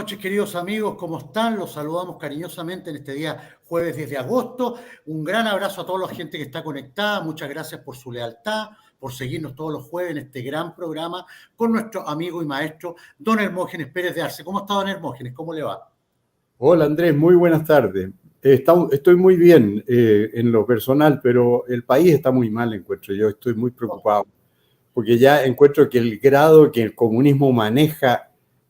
noches, queridos amigos, ¿cómo están? Los saludamos cariñosamente en este día jueves 10 de agosto. Un gran abrazo a toda la gente que está conectada. Muchas gracias por su lealtad, por seguirnos todos los jueves en este gran programa con nuestro amigo y maestro, don Hermógenes Pérez de Arce. ¿Cómo está, don Hermógenes? ¿Cómo le va? Hola Andrés, muy buenas tardes. Estoy muy bien en lo personal, pero el país está muy mal, encuentro yo. Estoy muy preocupado, porque ya encuentro que el grado que el comunismo maneja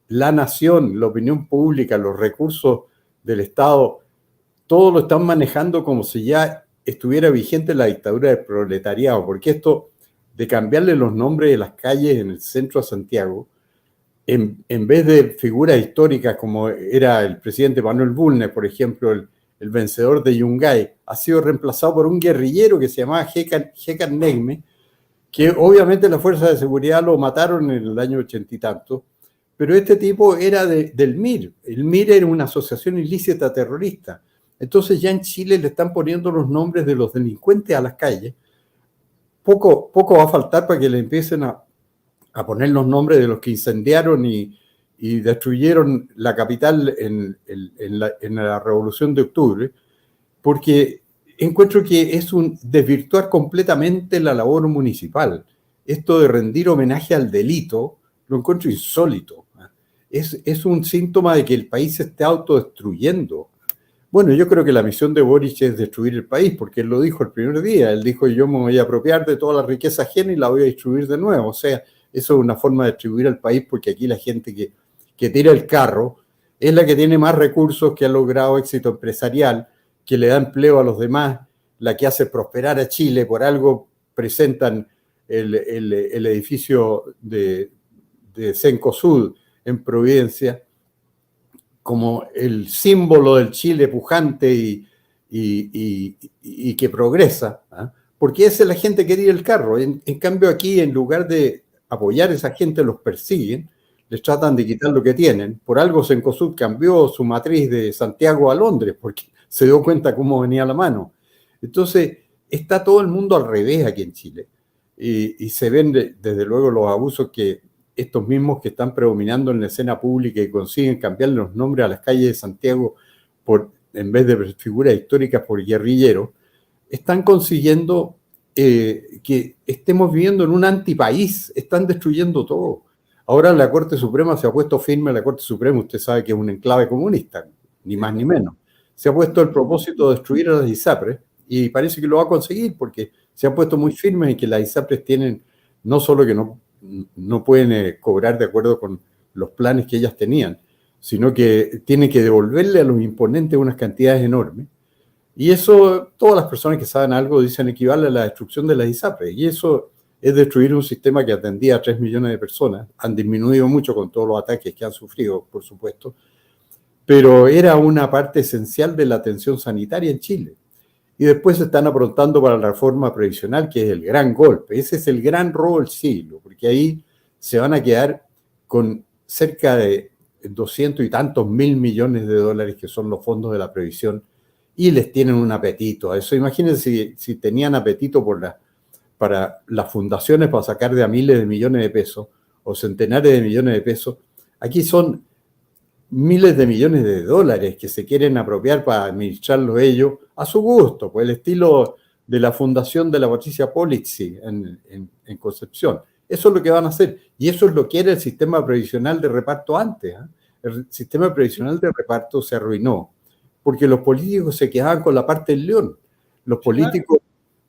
la nación, la opinión pública, los recursos del Estado, todo lo están manejando como si ya estuviera vigente la dictadura del proletariado, porque esto de cambiarle los nombres de las calles en el centro de Santiago, en vez de figuras históricas como era el presidente Manuel Bulnes, por ejemplo, el vencedor de Yungay, ha sido reemplazado por un guerrillero que se llamaba Jekan Negme, que obviamente las fuerzas de seguridad lo mataron en el año 80 y tanto, pero este tipo era del MIR. El MIR era una asociación ilícita terrorista. Entonces ya en Chile le están poniendo los nombres de los delincuentes a las calles. Poco va a faltar para que le empiecen a poner los nombres de los que incendiaron y destruyeron la capital en la Revolución de Octubre, porque encuentro que es un desvirtuar completamente la labor municipal. Esto de rendir homenaje al delito lo encuentro insólito. Es un síntoma de que el país se esté autodestruyendo. Bueno, yo creo que la misión de Boric es destruir el país, porque él lo dijo el primer día. Él dijo, yo me voy a apropiar de toda la riqueza ajena y la voy a distribuir de nuevo. O sea, eso es una forma de distribuir al país, porque aquí la gente que tira el carro es la que tiene más recursos, que ha logrado éxito empresarial, que le da empleo a los demás, la que hace prosperar a Chile. Por algo presentan el edificio de Cencosud en Providencia como el símbolo del Chile pujante y que progresa, ¿eh? Porque esa es la gente que tira el carro. En cambio aquí, en lugar de apoyar a esa gente, los persiguen, les tratan de quitar lo que tienen. Por algo Cencosud cambió su matriz de Santiago a Londres, porque se dio cuenta cómo venía la mano. Entonces, está todo el mundo al revés aquí en Chile. Y se ven desde luego los abusos que estos mismos que están predominando en la escena pública y consiguen cambiarle los nombres a las calles de Santiago en vez de figuras históricas por guerrilleros, están consiguiendo que estemos viviendo en un antipaís, están destruyendo todo. Ahora la Corte Suprema se ha puesto firme. La Corte Suprema, usted sabe que es un enclave comunista, ni más ni menos. Se ha puesto el propósito de destruir a las ISAPRES y parece que lo va a conseguir, porque se han puesto muy firmes en que las ISAPRES tienen, no solo que no pueden cobrar de acuerdo con los planes que ellas tenían, sino que tienen que devolverle a los imponentes unas cantidades enormes. Y eso, todas las personas que saben algo dicen equivale a la destrucción de las ISAPRES. Y eso es destruir un sistema que atendía a 3 millones de personas. Han disminuido mucho con todos los ataques que han sufrido, por supuesto, pero era una parte esencial de la atención sanitaria en Chile. Y después se están aprontando para la reforma previsional, que es el gran golpe. Ese es el gran robo del siglo, porque ahí se van a quedar con cerca de 200 y tantos mil millones de dólares, que son los fondos de la previsión, y les tienen un apetito a eso. Imagínense si tenían apetito para las fundaciones para sacar de a miles de millones de pesos o centenares de millones de pesos. Aquí son miles de millones de dólares que se quieren apropiar para administrarlo ellos a su gusto, pues el estilo de la fundación de la Patricia Polizzi en Concepción. Eso es lo que van a hacer, y eso es lo que era el sistema previsional de reparto antes, ¿eh? El sistema previsional de reparto se arruinó porque los políticos se quedaban con la parte del león. Los políticos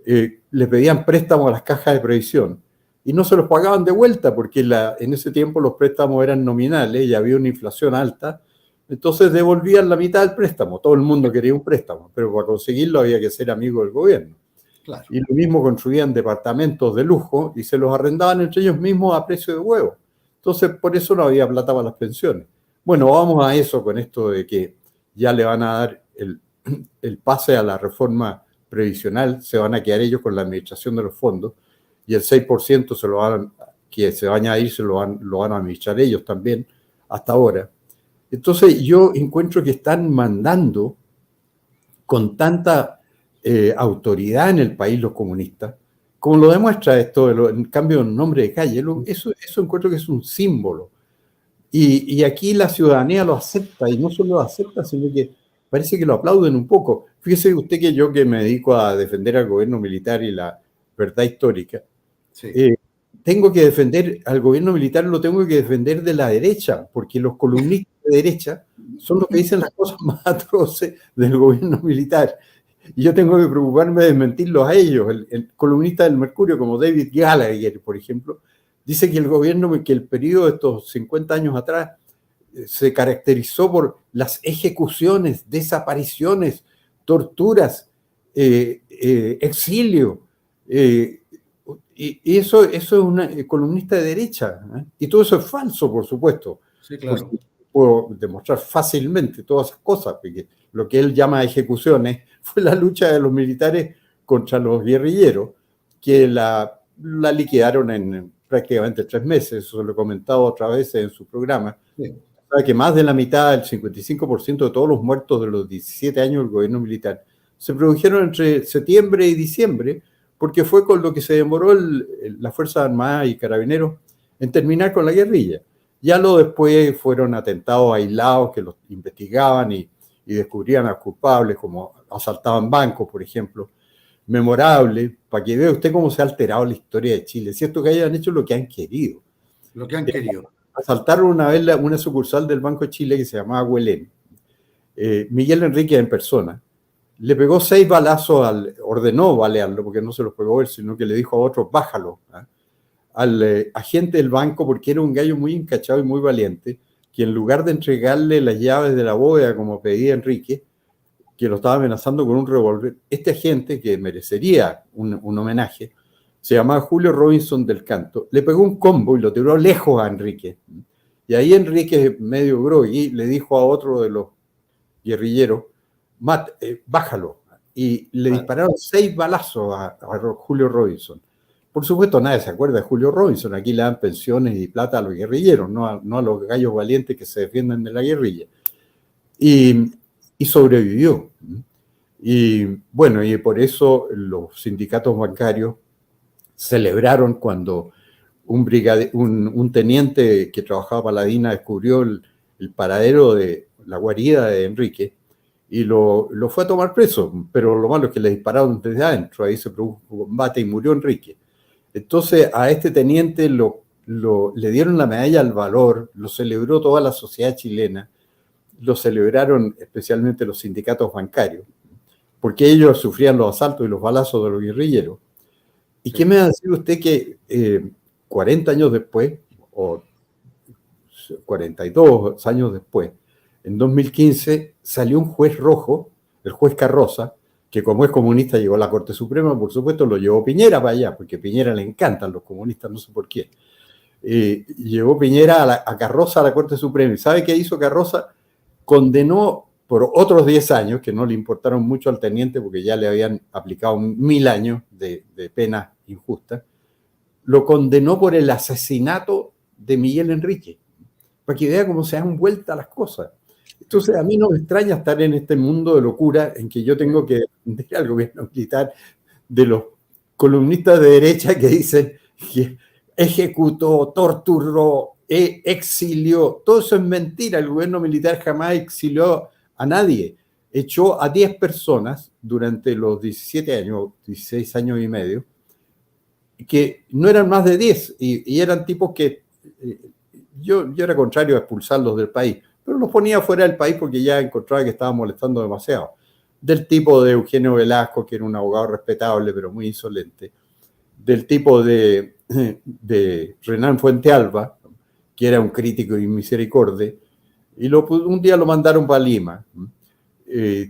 le pedían préstamos a las cajas de previsión y no se los pagaban de vuelta, porque en ese tiempo los préstamos eran nominales y había una inflación alta. Entonces devolvían la mitad del préstamo. Todo el mundo quería un préstamo, pero para conseguirlo había que ser amigo del gobierno. Claro. Y lo mismo, construían departamentos de lujo y se los arrendaban entre ellos mismos a precio de huevo. Entonces, por eso no había plata para las pensiones. Bueno, vamos a eso con esto de que ya le van a dar el pase a la reforma previsional. Se van a quedar ellos con la administración de los fondos, y el 6% que se va a añadir lo van a administrar ellos también hasta ahora. Entonces yo encuentro que están mandando con tanta autoridad en el país los comunistas, como lo demuestra esto, en cambio, el nombre de calle. Eso encuentro que es un símbolo. Y aquí la ciudadanía lo acepta, y no solo lo acepta, sino que parece que lo aplauden un poco. Fíjese usted que yo, que me dedico a defender al gobierno militar y la verdad histórica, Sí. tengo que defender al gobierno militar, lo tengo que defender de la derecha, porque los columnistas de derecha son los que dicen las cosas más atroces del gobierno militar. Y yo tengo que preocuparme de desmentirlos a ellos. El columnista del Mercurio, como David Gallagher, por ejemplo, dice que el gobierno, que el periodo de estos 50 años atrás se caracterizó por las ejecuciones, desapariciones, torturas, exilio. Y eso es una columnista de derecha. Y todo eso es falso, por supuesto. Sí, claro. Porque puedo demostrar fácilmente todas esas cosas, porque lo que él llama ejecuciones fue la lucha de los militares contra los guerrilleros, que la liquidaron en prácticamente 3 meses. Eso lo he comentado otra vez en su programa. Sí. Sabe que más de la mitad, el 55% de todos los muertos de los 17 años del gobierno militar se produjeron entre septiembre y diciembre, porque fue con lo que se demoró la Fuerza Armada y Carabineros en terminar con la guerrilla. Ya lo después fueron atentados aislados que los investigaban y descubrían a culpables, como asaltaban bancos, por ejemplo. Memorable, para que vea usted cómo se ha alterado la historia de Chile. Es cierto que hayan hecho lo que han querido. Lo que han querido. Asaltaron una vez una sucursal del Banco de Chile que se llamaba Huelén. Miguel Enrique en persona. Le pegó 6 balazos, ordenó balearlo, porque no se los pegó él, sino que le dijo a otro, bájalo, al agente del banco, porque era un gallo muy encachado y muy valiente, que en lugar de entregarle las llaves de la bóveda como pedía Enrique, que lo estaba amenazando con un revólver, este agente, que merecería un homenaje, se llamaba Julio Robinson del Canto, le pegó un combo y lo tiró lejos a Enrique. Y ahí Enrique, medio groggy, le dijo a otro de los guerrilleros, bájalo. Y le dispararon 6 balazos a Julio Robinson. Por supuesto, nadie se acuerda de Julio Robinson. Aquí le dan pensiones y plata a los guerrilleros, no a los gallos valientes que se defienden de la guerrilla. Y sobrevivió. Y bueno, y por eso los sindicatos bancarios celebraron cuando un teniente que trabajaba para la DINA descubrió el paradero de la guarida de Enrique y lo fue a tomar preso, pero lo malo es que le dispararon desde adentro, ahí se produjo un combate y murió Enrique. Entonces a este teniente le dieron la medalla al valor, lo celebró toda la sociedad chilena, lo celebraron especialmente los sindicatos bancarios, porque ellos sufrían los asaltos y los balazos de los guerrilleros. ¿Y qué me va a decir usted que 40 años después, o 42 años después, en 2015 salió un juez rojo, el juez Carroza, que como es comunista llegó a la Corte Suprema, por supuesto lo llevó Piñera para allá, porque a Piñera le encantan los comunistas, no sé por qué. Llevó Piñera a Carroza a la Corte Suprema. ¿Y sabe qué hizo Carroza? Condenó por otros 10 años, que no le importaron mucho al teniente porque ya le habían aplicado 1000 años de pena injusta, lo condenó por el asesinato de Miguel Enrique, para que vea cómo se han vuelto las cosas. Entonces, a mí no me extraña estar en este mundo de locura en que yo tengo que defender al gobierno militar de los columnistas de derecha que dicen que ejecutó, torturó, exilió. Todo eso es mentira. El gobierno militar jamás exilió a nadie. Echó a 10 personas durante los 17 años, 16 años y medio, que no eran más de 10 y eran tipos que yo era contrario a expulsarlos del país, pero los ponía fuera del país porque ya encontraba que estaban molestando demasiado. Del tipo de Eugenio Velasco, que era un abogado respetable pero muy insolente, del tipo de Renán Fuentealba, que era un crítico y misericordia, y un día lo mandaron para Lima,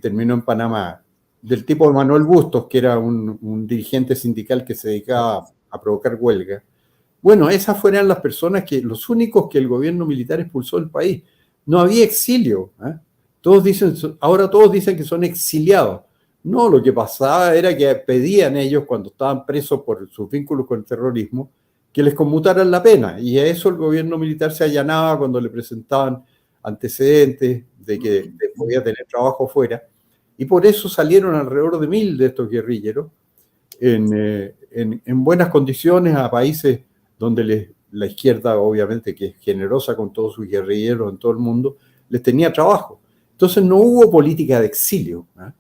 terminó en Panamá, del tipo de Manuel Bustos, que era un dirigente sindical que se dedicaba a provocar huelga. Bueno, esas fueron las personas los únicos que el gobierno militar expulsó del país. No había exilio. Ahora todos dicen que son exiliados. No, lo que pasaba era que pedían ellos, cuando estaban presos por sus vínculos con el terrorismo, que les conmutaran la pena. Y a eso el gobierno militar se allanaba cuando le presentaban antecedentes de que podía tener trabajo fuera. Y por eso salieron alrededor de 1000 de estos guerrilleros en buenas condiciones a países donde les la izquierda, obviamente, que es generosa con todos sus guerrilleros en todo el mundo, les tenía trabajo. Entonces no hubo política de exilio, ¿eh?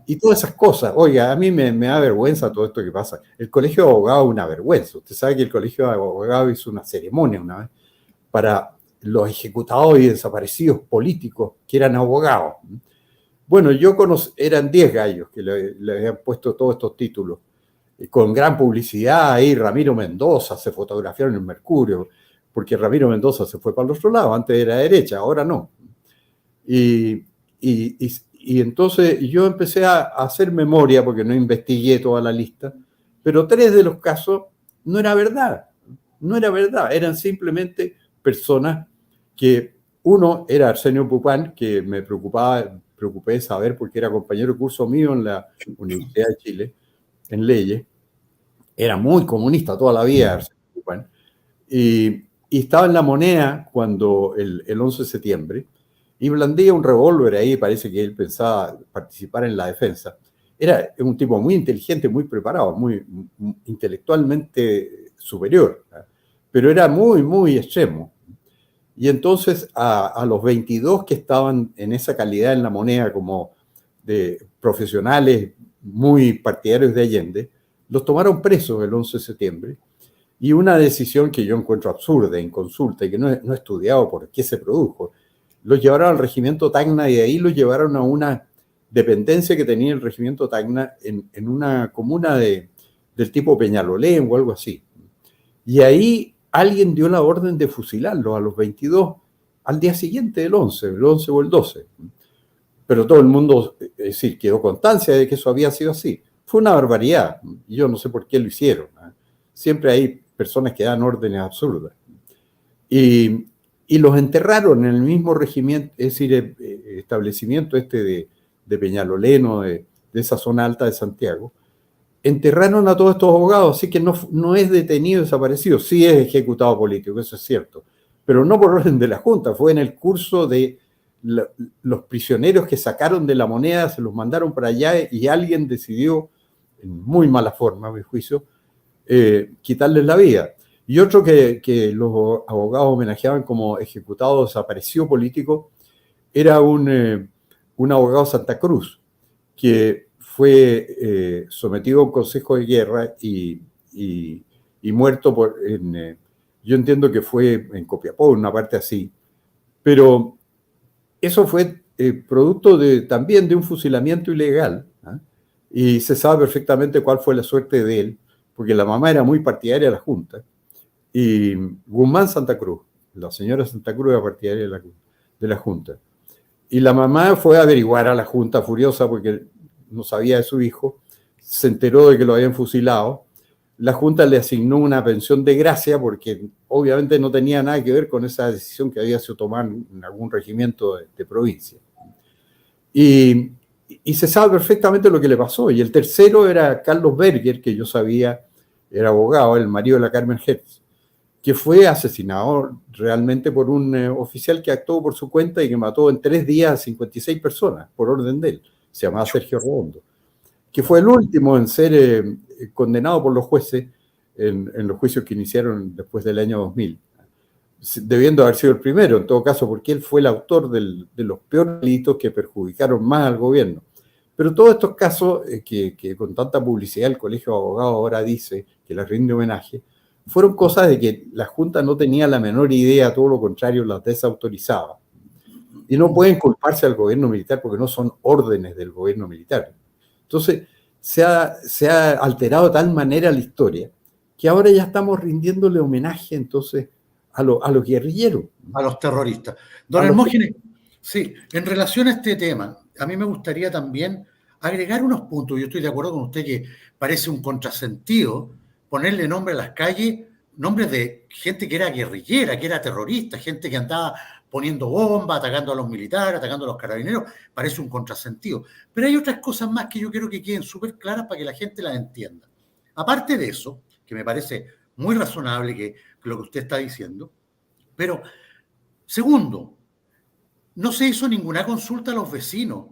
Y todas esas cosas. Oiga, a mí me da vergüenza todo esto que pasa. El colegio de abogados es una vergüenza. Usted sabe que el colegio de abogados hizo una ceremonia una vez para los ejecutados y desaparecidos políticos que eran abogados. Bueno, eran 10 gallos que le habían puesto todos estos títulos, con gran publicidad. Ahí Ramiro Mendoza se fotografiaron en el Mercurio, porque Ramiro Mendoza se fue para el otro lado, antes era derecha, ahora no. Y entonces yo empecé a hacer memoria, porque no investigué toda la lista, pero 3 de los casos no era verdad, eran simplemente personas que, uno era Arsenio Pupán, que me preocupé de saber porque era compañero de curso mío en la Universidad de Chile, en leyes, era muy comunista toda la vida Arsenio Pupán, y estaba en La Moneda cuando el 11 de septiembre, y blandía un revólver ahí, parece que él pensaba participar en la defensa. Era un tipo muy inteligente, muy preparado, muy intelectualmente superior, ¿eh? Pero era muy, muy extremo. Y entonces a los 22 que estaban en esa calidad en La Moneda como de profesionales muy partidarios de Allende, los tomaron presos el 11 de septiembre, y una decisión que yo encuentro absurda, inconsulta, y que no he estudiado por qué se produjo. Los llevaron al regimiento Tacna y de ahí los llevaron a una dependencia que tenía el regimiento Tacna en una comuna del tipo Peñalolén o algo así. Y ahí alguien dio la orden de fusilarlos a los 22 al día siguiente del 11 o el 12. Pero todo el mundo, quedó constancia de que eso había sido así. Fue una barbaridad. Yo no sé por qué lo hicieron, ¿eh? Siempre hay personas que dan órdenes absurdas. Y los enterraron en el mismo regimiento, es decir, establecimiento de Peñalolén, de esa zona alta de Santiago. Enterraron a todos estos abogados, así que no es detenido, desaparecido, sí es ejecutado político, eso es cierto, pero no por orden de la Junta, fue en el curso de los prisioneros que sacaron de La Moneda, se los mandaron para allá y alguien decidió, en muy mala forma, a mi juicio, quitarles la vida. Y otro que los abogados homenajeaban como ejecutado desaparecido político era un abogado de Santa Cruz, que fue sometido a un consejo de guerra y muerto yo entiendo que fue en Copiapó, una parte así, pero eso fue producto también de un fusilamiento ilegal, ¿eh? Y se sabe perfectamente cuál fue la suerte de él, porque la mamá era muy partidaria de la Junta, y Guzmán Santa Cruz, la señora Santa Cruz era partidaria de la Junta. Y la mamá fue a averiguar a la Junta furiosa porque no sabía de su hijo, se enteró de que lo habían fusilado. La Junta le asignó una pensión de gracia porque obviamente no tenía nada que ver con esa decisión que había sido tomada en algún regimiento de provincia. Y se sabe perfectamente lo que le pasó. Y el tercero era Carlos Berger, que yo sabía, era abogado, el marido de la Carmen Hertz, que fue asesinado realmente por un oficial que actuó por su cuenta y que mató en 3 días a 56 personas, por orden de él. Se llamaba Sergio Redondo, que fue el último en ser condenado por los jueces en los juicios que iniciaron después del año 2000, debiendo haber sido el primero, en todo caso, porque él fue el autor de los peores delitos que perjudicaron más al gobierno. Pero todos estos casos que con tanta publicidad el Colegio de Abogados ahora dice que les rinde homenaje, fueron cosas de que la Junta no tenía la menor idea, todo lo contrario, las desautorizaba. Y no pueden culparse al gobierno militar porque no son órdenes del gobierno militar. Entonces, se ha alterado de tal manera la historia que ahora ya estamos rindiéndole homenaje entonces a los guerrilleros. A los terroristas. Don Hermógenes, sí, en relación a este tema, a mí me gustaría también agregar unos puntos. Yo estoy de acuerdo con usted que parece un contrasentido ponerle nombre a las calles, nombres de gente que era guerrillera, que era terrorista, gente que andaba poniendo bombas, atacando a los militares, atacando a los carabineros, parece un contrasentido. Pero hay otras cosas más que yo quiero que queden súper claras para que la gente las entienda. Aparte de eso, que me parece muy razonable que lo que usted está diciendo, pero segundo, no se hizo ninguna consulta a los vecinos,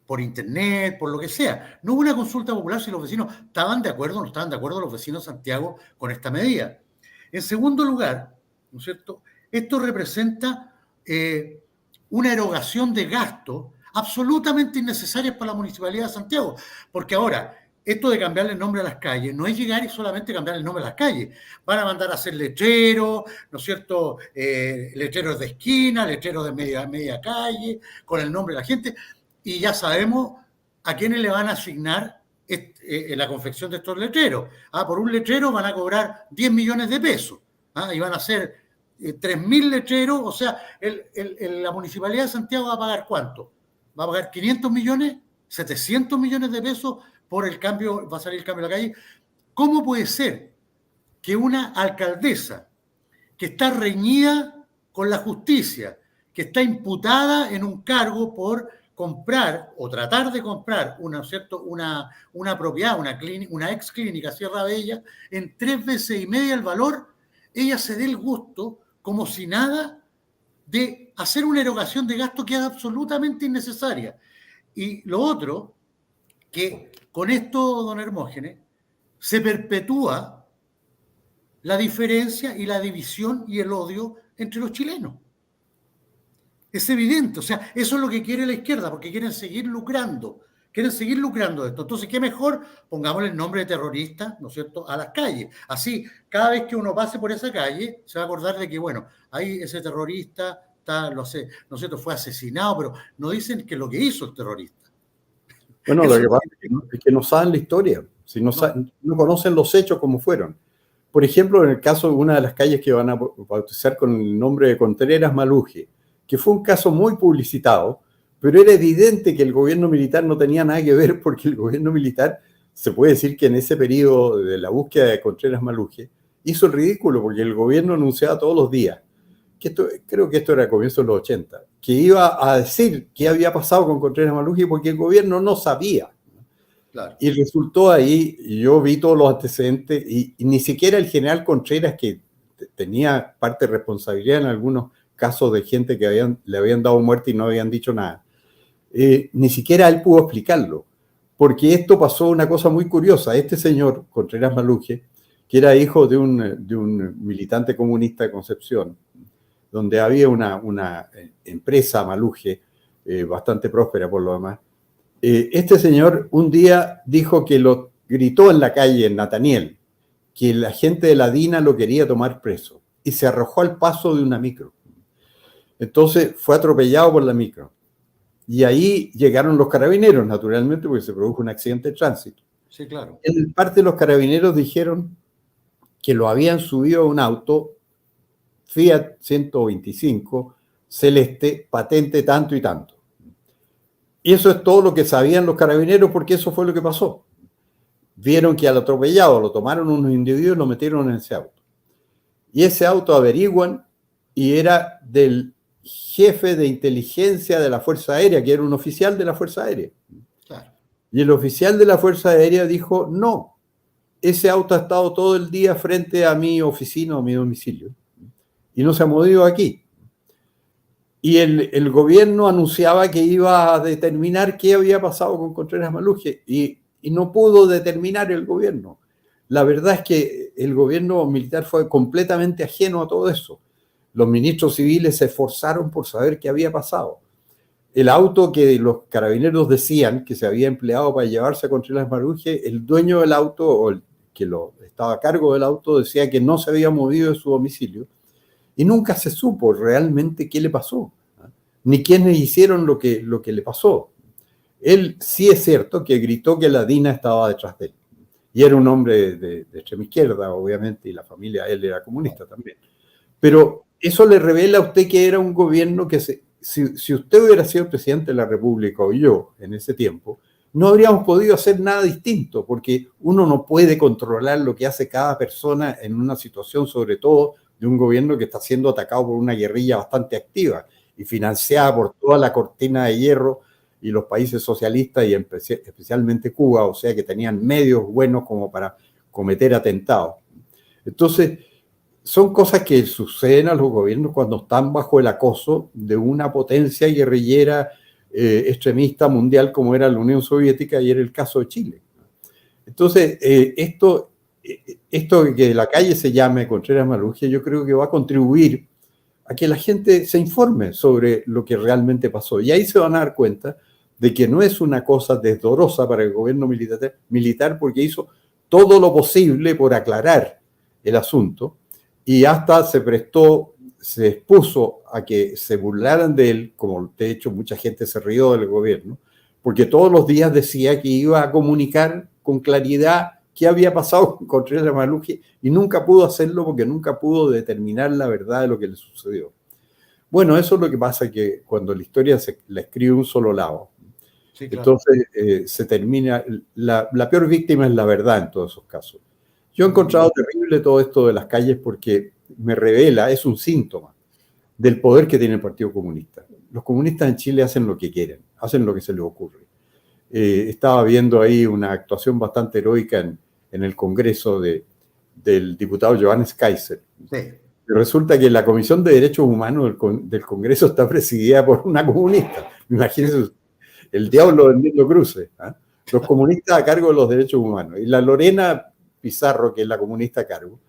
por internet, por lo que sea. No hubo una consulta popular si los vecinos estaban de acuerdo o no estaban de acuerdo los vecinos de Santiago con esta medida. En segundo lugar, ¿no es cierto?, esto representa una erogación de gastos absolutamente innecesarias para la Municipalidad de Santiago, porque ahora, esto de cambiarle el nombre a las calles no es llegar y solamente cambiar el nombre a las calles, van a mandar a hacer letreros, ¿no es cierto?, letreros de esquina, letreros de media calle, con el nombre de la gente, y ya sabemos a quiénes le van a asignar la confección de estos letreros. Por un letrero van a cobrar 10 millones de pesos, y van a hacer 3.000 letreros, o sea, la Municipalidad de Santiago va a pagar ¿cuánto? Va a pagar 500 millones, 700 millones de pesos por el cambio, va a salir el cambio de la calle. ¿Cómo puede ser que una alcaldesa que está reñida con la justicia, que está imputada en un cargo por comprar o tratar de comprar una propiedad, una ex clínica Sierra Bella, en 3 veces y media el valor, ella se dé el gusto, como si nada, de hacer una erogación de gasto que es absolutamente innecesaria? Y lo otro, que con esto, don Hermógenes, se perpetúa la diferencia y la división y el odio entre los chilenos. Es evidente, o sea, eso es lo que quiere la izquierda, porque quieren seguir lucrando de esto. Entonces, ¿qué mejor? Pongámosle el nombre de terrorista, ¿no es cierto?, a las calles. Así, cada vez que uno pase por esa calle, se va a acordar de que, bueno, ahí ese terrorista está, ¿no es cierto?, fue asesinado, pero no dicen que lo que hizo el terrorista. Bueno, lo que pasa es que no saben la historia, si no conocen los hechos como fueron. Por ejemplo, en el caso de una de las calles que van a bautizar con el nombre de Contreras Maluje, que fue un caso muy publicitado, pero era evidente que el gobierno militar no tenía nada que ver, porque el gobierno militar, se puede decir que en ese periodo de la búsqueda de Contreras Maluje, hizo el ridículo, porque el gobierno anunciaba todos los días, creo que esto era a comienzos de los 80, que iba a decir qué había pasado con Contreras Maluje, porque el gobierno no sabía. Claro. Y resultó ahí, yo vi todos los antecedentes, y ni siquiera el general Contreras, que tenía parte de responsabilidad en algunos casos de gente que le habían dado muerte y no habían dicho nada, ni siquiera él pudo explicarlo, porque esto pasó una cosa muy curiosa. Este señor, Contreras Maluje, que era hijo de un militante comunista de Concepción, donde había una empresa Maluje, bastante próspera por lo demás, este señor un día dijo que lo gritó en la calle en Nataniel, que la gente de la DINA lo quería tomar preso, y se arrojó al paso de una micro. Entonces fue atropellado por la micro. Y ahí llegaron los carabineros, naturalmente, porque se produjo un accidente de tránsito. Sí, claro. En parte de los carabineros dijeron que lo habían subido a un auto Fiat 125, celeste, patente tanto y tanto. Y eso es todo lo que sabían los carabineros, porque eso fue lo que pasó. Vieron que al atropellado lo tomaron unos individuos y lo metieron en ese auto. Y ese auto averiguan y era del jefe de inteligencia de la Fuerza Aérea, que era un oficial de la Fuerza Aérea. Claro. Y el oficial de la Fuerza Aérea dijo, no, ese auto ha estado todo el día frente a mi oficina o mi domicilio y no se ha movido aquí. Y el gobierno anunciaba que iba a determinar qué había pasado con Contreras Maluje y no pudo determinar el gobierno. La verdad es que el gobierno militar fue completamente ajeno a todo eso. Los ministros civiles se esforzaron por saber qué había pasado. El auto que los carabineros decían que se había empleado para llevarse a Contreras Maluje, el dueño del auto o el que estaba a cargo del auto decía que no se había movido de su domicilio y nunca se supo realmente qué le pasó, ni quiénes hicieron lo que le pasó. Él sí es cierto que gritó que la DINA estaba detrás de él. Y era un hombre de extrema izquierda, obviamente, y la familia de él era comunista también. Pero eso le revela a usted que era un gobierno que, si usted hubiera sido presidente de la República o yo en ese tiempo, no habríamos podido hacer nada distinto, porque uno no puede controlar lo que hace cada persona en una situación, sobre todo de un gobierno que está siendo atacado por una guerrilla bastante activa y financiada por toda la cortina de hierro y los países socialistas y especialmente Cuba, o sea que tenían medios buenos como para cometer atentados. Entonces, son cosas que suceden a los gobiernos cuando están bajo el acoso de una potencia guerrillera extremista mundial como era la Unión Soviética y era el caso de Chile. Entonces, esto esto de que la calle se llame Contreras Maluquia, yo creo que va a contribuir a que la gente se informe sobre lo que realmente pasó. Y ahí se van a dar cuenta de que no es una cosa desdorosa para el gobierno militar porque hizo todo lo posible por aclarar el asunto y hasta se expuso a que se burlaran de él, como de hecho mucha gente se rió del gobierno, porque todos los días decía que iba a comunicar con claridad qué había pasado con Contreras Maluquia y nunca pudo hacerlo porque nunca pudo determinar la verdad de lo que le sucedió. Bueno, eso es lo que pasa que cuando la historia la escribe un solo lado, sí, claro. Entonces se termina, la peor víctima es la verdad en todos esos casos. Yo he encontrado terrible todo esto de las calles porque me revela, es un síntoma del poder que tiene el Partido Comunista. Los comunistas en Chile hacen lo que quieren, hacen lo que se les ocurre. Estaba viendo ahí una actuación bastante heroica en el Congreso del diputado Johannes Kaiser. Sí. Resulta que la Comisión de Derechos Humanos del Congreso está presidida por una comunista. Imagínense, el diablo vendiendo cruces. ¿Eh? Los comunistas a cargo de los derechos humanos. Y la Lorena Pizarro, que es la comunista a cargo,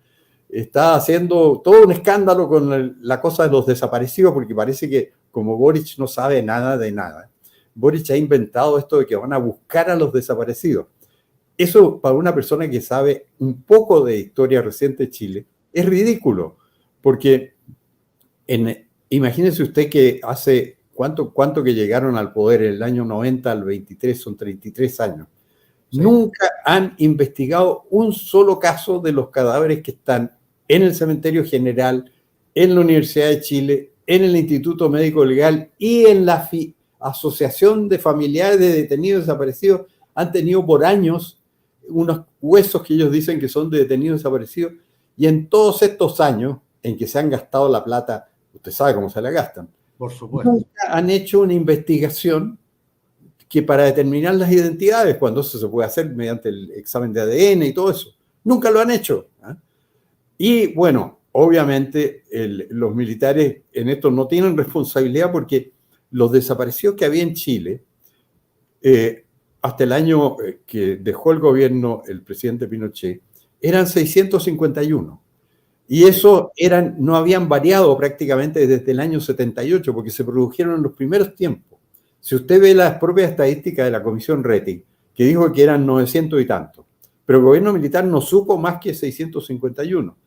está haciendo todo un escándalo con la cosa de los desaparecidos, porque parece que como Boric no sabe nada de nada, Boric ha inventado esto de que van a buscar a los desaparecidos. Eso para una persona que sabe un poco de historia reciente de Chile es ridículo, porque imagínese usted que hace cuánto que llegaron al poder, en el año 90 al 23, son 33 años. Sí. Nunca han investigado un solo caso de los cadáveres que están en el Cementerio General, en la Universidad de Chile, en el Instituto Médico Legal y en la Asociación de Familiares de Detenidos Desaparecidos. Han tenido por años unos huesos que ellos dicen que son de detenidos desaparecidos, y en todos estos años en que se han gastado la plata, usted sabe cómo se la gastan. Por supuesto. Nunca han hecho una investigación que para determinar las identidades, cuando eso se puede hacer mediante el examen de ADN y todo eso. Nunca lo han hecho. ¿Eh? Y bueno, obviamente los militares en esto no tienen responsabilidad porque los desaparecidos que había en Chile, hasta el año que dejó el gobierno el presidente Pinochet, eran 651. Y eso no habían variado prácticamente desde el año 78, porque se produjeron en los primeros tiempos. Si usted ve las propias estadísticas de la Comisión Rettig, que dijo que eran 900 y tantos, pero el gobierno militar no supo más que 651.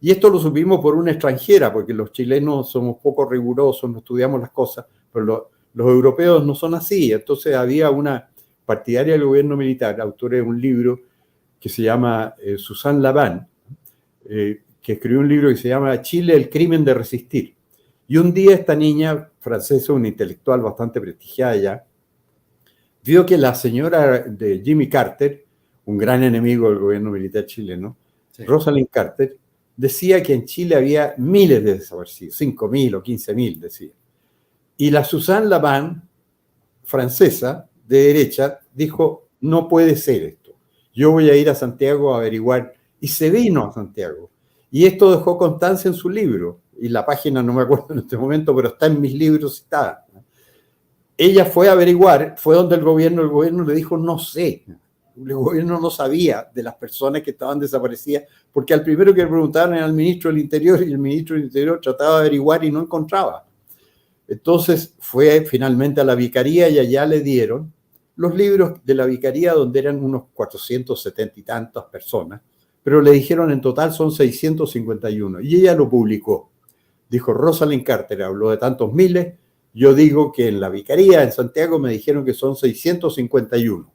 Y esto lo supimos por una extranjera, porque los chilenos somos poco rigurosos, no estudiamos las cosas, pero los europeos no son así. Entonces había una partidaria del gobierno militar, autora de un libro que se llama Suzanne Laban, que escribió un libro que se llama Chile, el crimen de resistir. Y un día esta niña francesa, una intelectual bastante prestigiada ya, vio que la señora de Jimmy Carter, un gran enemigo del gobierno militar chileno, sí, Rosalind Carter, decía que en Chile había miles de desaparecidos, 5.000 o 15.000 decía. Y la Suzanne Laban, francesa, de derecha, dijo, no puede ser esto. Yo voy a ir a Santiago a averiguar. Y se vino a Santiago. Y esto dejó constancia en su libro. Y la página no me acuerdo en este momento, pero está en mis libros citada. Ella fue a averiguar, fue donde el gobierno le dijo, no sé. El gobierno no sabía de las personas que estaban desaparecidas, porque al primero que le preguntaron era al ministro del Interior, y el ministro del Interior trataba de averiguar y no encontraba. Entonces fue finalmente a la vicaría y allá le dieron los libros de la vicaría, donde eran unos 470 y tantas personas, pero le dijeron en total son 651, y ella lo publicó. Dijo, Rosalind Carter habló de tantos miles, yo digo que en la vicaría en Santiago me dijeron que son 651.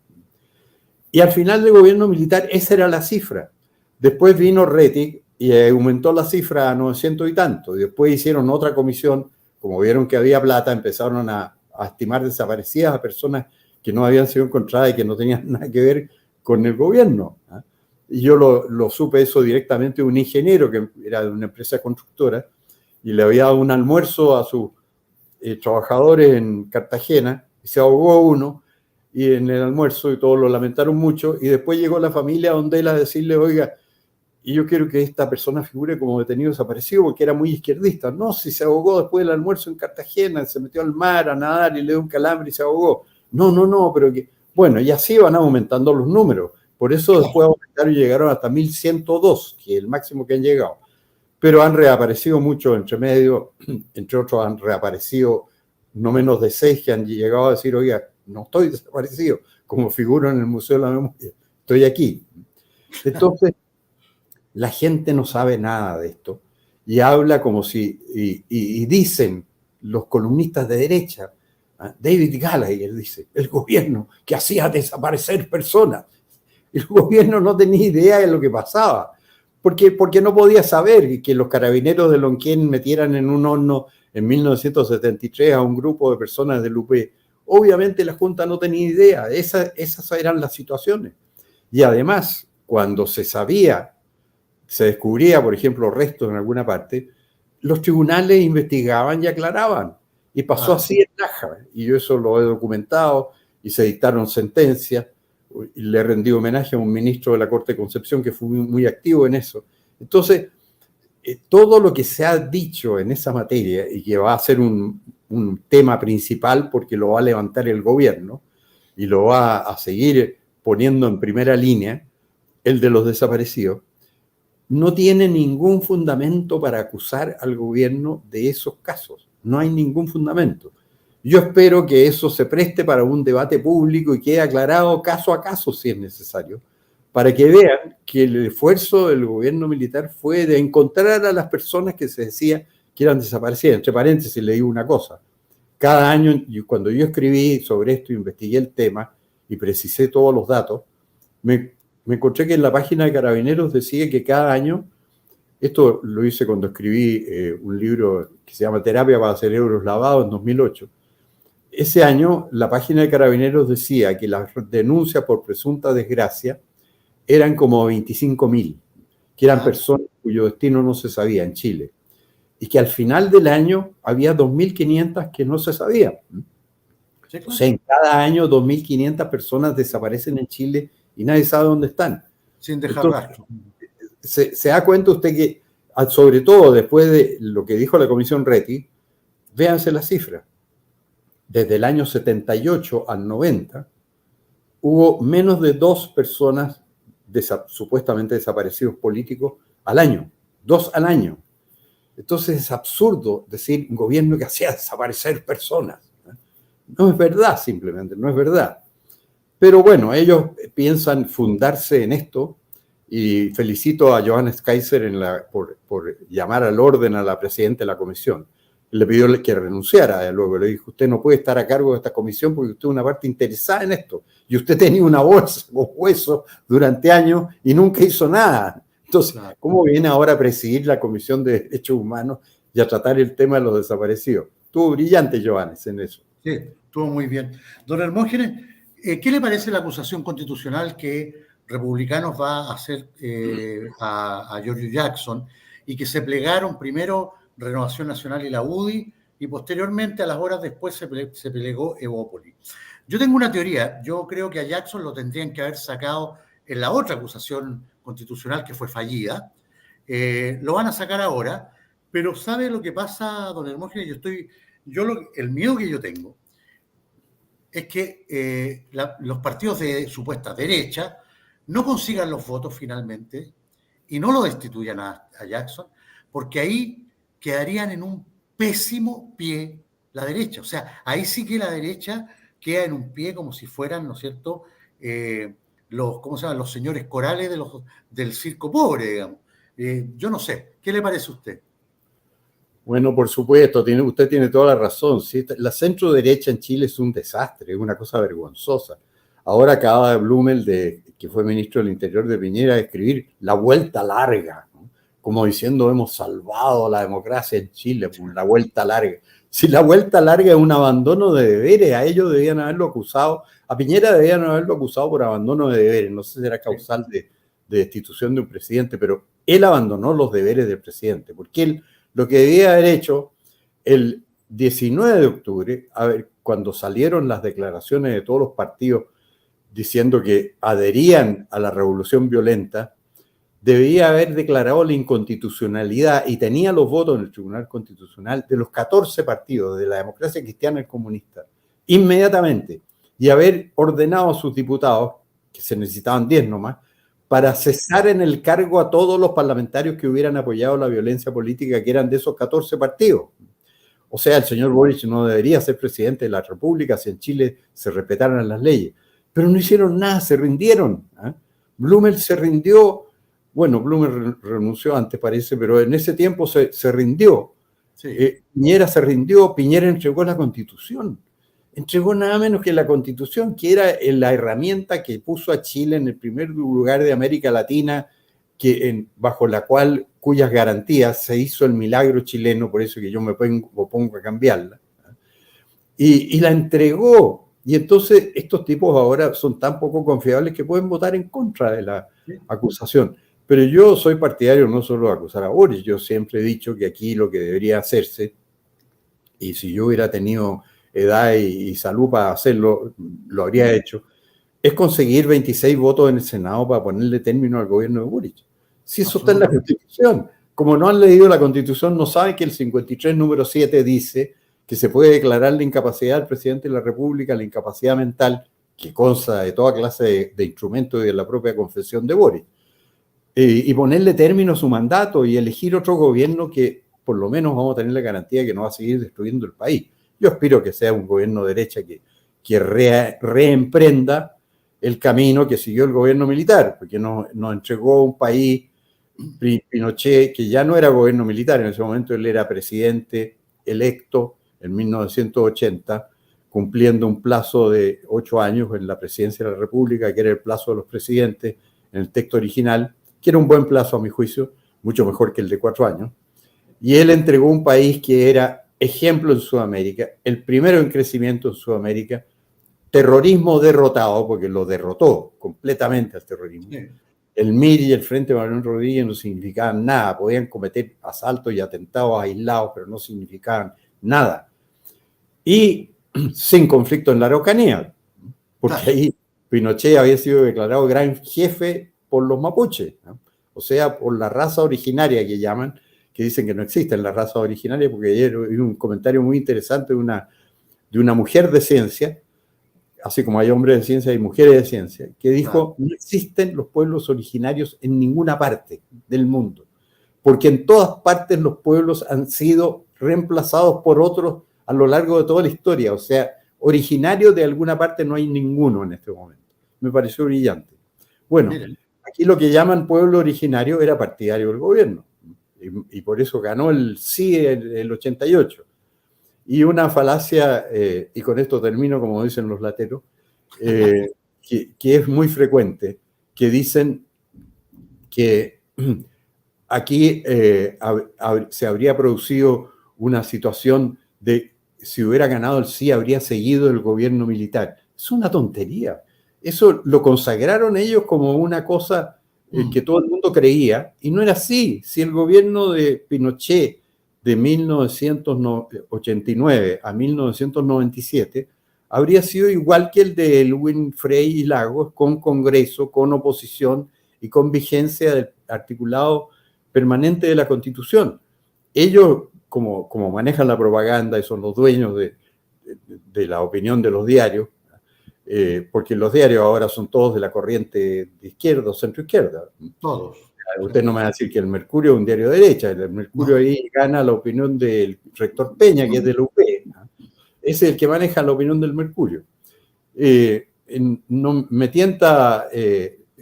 Y al final del gobierno militar esa era la cifra. Después vino Rettig y aumentó la cifra a 900 y tanto. Y después hicieron otra comisión, como vieron que había plata, empezaron a estimar desaparecidas a personas que no habían sido encontradas y que no tenían nada que ver con el gobierno. Y yo lo supe eso directamente de un ingeniero que era de una empresa constructora y le había dado un almuerzo a sus trabajadores en Cartagena y se ahogó uno y en el almuerzo y todos lo lamentaron mucho y después llegó la familia donde él a decirle, oiga, y yo quiero que esta persona figure como detenido desaparecido porque era muy izquierdista. No, si se ahogó después del almuerzo en Cartagena, se metió al mar a nadar y le dio un calambre y se ahogó. No, pero que... Bueno, y así van aumentando los números. Por eso después aumentaron y llegaron hasta 1.102, que es el máximo que han llegado. Pero han reaparecido muchos entre medio, entre otros han reaparecido no menos de 6 que han llegado a decir, oiga, no estoy desaparecido, como figuro en el Museo de la Memoria, estoy aquí. Entonces, la gente no sabe nada de esto y habla como si, y dicen los columnistas de derecha, David Gallagher dice, el gobierno que hacía desaparecer personas. El gobierno no tenía idea de lo que pasaba, porque no podía saber que los carabineros de Lonquén metieran en un horno en 1973 a un grupo de personas del UP. Obviamente la Junta no tenía idea, esas eran las situaciones. Y además, cuando se sabía, se descubría, por ejemplo, restos en alguna parte, los tribunales investigaban y aclaraban. Y pasó así en Laja. Y yo eso lo he documentado y se dictaron sentencias. Y le he rendido homenaje a un ministro de la Corte de Concepción que fue muy activo en eso. Entonces, todo lo que se ha dicho en esa materia y que va a ser un tema principal porque lo va a levantar el gobierno y lo va a seguir poniendo en primera línea, el de los desaparecidos, no tiene ningún fundamento para acusar al gobierno de esos casos. No hay ningún fundamento. Yo espero que eso se preste para un debate público y quede aclarado caso a caso si es necesario, para que vean que el esfuerzo del gobierno militar fue de encontrar a las personas que se decía que eran desaparecidas. Entre paréntesis, le digo una cosa. Cada año, cuando yo escribí sobre esto, investigué el tema y precisé todos los datos, me encontré que en la página de Carabineros decía que cada año, esto lo hice cuando escribí un libro que se llama Terapia para Cerebros Lavados en 2008, ese año la página de Carabineros decía que las denuncias por presunta desgracia eran como 25.000, que eran personas cuyo destino no se sabía en Chile, y que al final del año había 2.500 que no se sabían. Sí, claro. O sea, en cada año 2.500 personas desaparecen en Chile y nadie sabe dónde están. Sin dejar rastro. Se da cuenta usted que, sobre todo después de lo que dijo la Comisión Reti, véanse las cifras. Desde el año 78 al 90, hubo menos de 2 personas supuestamente desaparecidos políticos al año. 2 al año. Entonces es absurdo decir un gobierno que hacía desaparecer personas. No es verdad, simplemente, no es verdad. Pero bueno, ellos piensan fundarse en esto y felicito a Johannes Kaiser por llamar al orden a la presidenta de la comisión. Le pidió que renunciara, luego le dijo, usted no puede estar a cargo de esta comisión porque usted es una parte interesada en esto y usted tenía una bolsa con hueso durante años y nunca hizo nada. Entonces, ¿cómo viene ahora a presidir la Comisión de Derechos Humanos y a tratar el tema de los desaparecidos? Estuvo brillante, Johannes, en eso. Sí, estuvo muy bien. Don Hermógenes, ¿qué le parece la acusación constitucional que Republicanos va a hacer a Giorgio Jackson y que se plegaron primero Renovación Nacional y la UDI y posteriormente a las horas después se plegó Evópolis? Yo tengo una teoría. Yo creo que a Jackson lo tendrían que haber sacado en la otra acusación constitucional que fue fallida. Lo van a sacar ahora, pero ¿sabe lo que pasa, don Hermógenes? El miedo que yo tengo es que los partidos de supuesta derecha no consigan los votos finalmente y no lo destituyan a Jackson, porque ahí quedarían en un pésimo pie la derecha. O sea, ahí sí que la derecha queda en un pie como si fueran, ¿no es cierto?, ¿cómo se llaman? Los señores corales del circo pobre, digamos. Yo no sé. ¿Qué le parece a usted? Bueno, por supuesto, usted tiene toda la razón. ¿Sí? La centro derecha en Chile es un desastre, es una cosa vergonzosa. Ahora acaba de Blumel, que fue ministro del Interior de Piñera, de escribir la vuelta larga, ¿no? Como diciendo hemos salvado la democracia en Chile, por la vuelta larga. Si la vuelta larga es un abandono de deberes, a ellos debían haberlo acusado, a Piñera debían haberlo acusado por abandono de deberes, no sé si era causal de destitución de un presidente, pero él abandonó los deberes del presidente, porque él lo que debía haber hecho el 19 de octubre, cuando salieron las declaraciones de todos los partidos diciendo que adherían a la revolución violenta, debía haber declarado la inconstitucionalidad y tenía los votos en el Tribunal Constitucional de los 14 partidos de la Democracia Cristiana y Comunista, inmediatamente, y haber ordenado a sus diputados que se necesitaban 10 nomás, para cesar en el cargo a todos los parlamentarios que hubieran apoyado la violencia política, que eran de esos 14 partidos. O sea, el señor Boric no debería ser presidente de la República si en Chile se respetaran las leyes. Pero no hicieron nada, se rindieron. Blumel se rindió, bueno, Blumel renunció antes parece, pero en ese tiempo se rindió. Sí. Piñera se rindió, Piñera entregó la Constitución. Entregó nada menos que la Constitución, que era la herramienta que puso a Chile en el primer lugar de América Latina, bajo cuyas garantías se hizo el milagro chileno, por eso que yo me pongo a cambiarla. Y la entregó. Y entonces estos tipos ahora son tan poco confiables que pueden votar en contra de la acusación. Pero yo soy partidario no solo de acusar a Boric, yo siempre he dicho que aquí lo que debería hacerse, y si yo hubiera tenido edad y salud para hacerlo, lo habría hecho, es conseguir 26 votos en el Senado para ponerle término al gobierno de Boric. Si eso está en la Constitución. Como no han leído la Constitución, no saben que el 53 número 7 dice que se puede declarar la incapacidad del presidente de la República, la incapacidad mental, que consta de toda clase de instrumentos y de la propia confesión de Boric, y ponerle término a su mandato y elegir otro gobierno que por lo menos vamos a tener la garantía de que no va a seguir destruyendo el país. Yo aspiro que sea un gobierno de derecha que reemprenda el camino que siguió el gobierno militar, porque nos entregó un país, Pinochet, que ya no era gobierno militar, en ese momento él era presidente electo en 1980, cumpliendo un plazo de 8 años en la presidencia de la República, que era el plazo de los presidentes en el texto original, que era un buen plazo a mi juicio, mucho mejor que el de 4 años, y él entregó un país que era ejemplo en Sudamérica, el primero en crecimiento en Sudamérica, terrorismo derrotado, porque lo derrotó completamente al terrorismo. Sí. El MIR y el Frente Manuel Rodríguez no significaban nada, podían cometer asaltos y atentados aislados, pero no significaban nada. Y sin conflicto en la Araucanía, porque ahí Pinochet había sido declarado gran jefe por los mapuches, ¿no? O sea, por la raza originaria que llaman, que dicen que no existen las razas originarias, porque ayer vi un comentario muy interesante de una mujer de ciencia, así como hay hombres de ciencia, hay mujeres de ciencia, que dijo, no existen los pueblos originarios en ninguna parte del mundo, porque en todas partes los pueblos han sido reemplazados por otros a lo largo de toda la historia, o sea, originario de alguna parte no hay ninguno en este momento. Me pareció brillante. Bueno, aquí lo que llaman pueblo originario era partidario del gobierno, y por eso ganó el sí el 88. Y una falacia, y con esto termino, como dicen los lateros, que es muy frecuente, que dicen que aquí se habría producido una situación de, si hubiera ganado el sí, habría seguido el gobierno militar. Es una tontería. Eso lo consagraron ellos como una cosa que todo el mundo creía, y no era así. Si el gobierno de Pinochet de 1989 a 1997 habría sido igual que el de Elwin Frei y Lagos, con Congreso, con oposición y con vigencia del articulado permanente de la Constitución. Ellos, como manejan la propaganda y son los dueños de la opinión de los diarios, porque los diarios ahora son todos de la corriente de izquierda o centro-izquierda. Todos. Usted no me va a decir que el Mercurio es un diario de derecha, el Mercurio ahí gana la opinión del rector Peña, que es de la UP. Ese es el que maneja la opinión del Mercurio. No, me tienta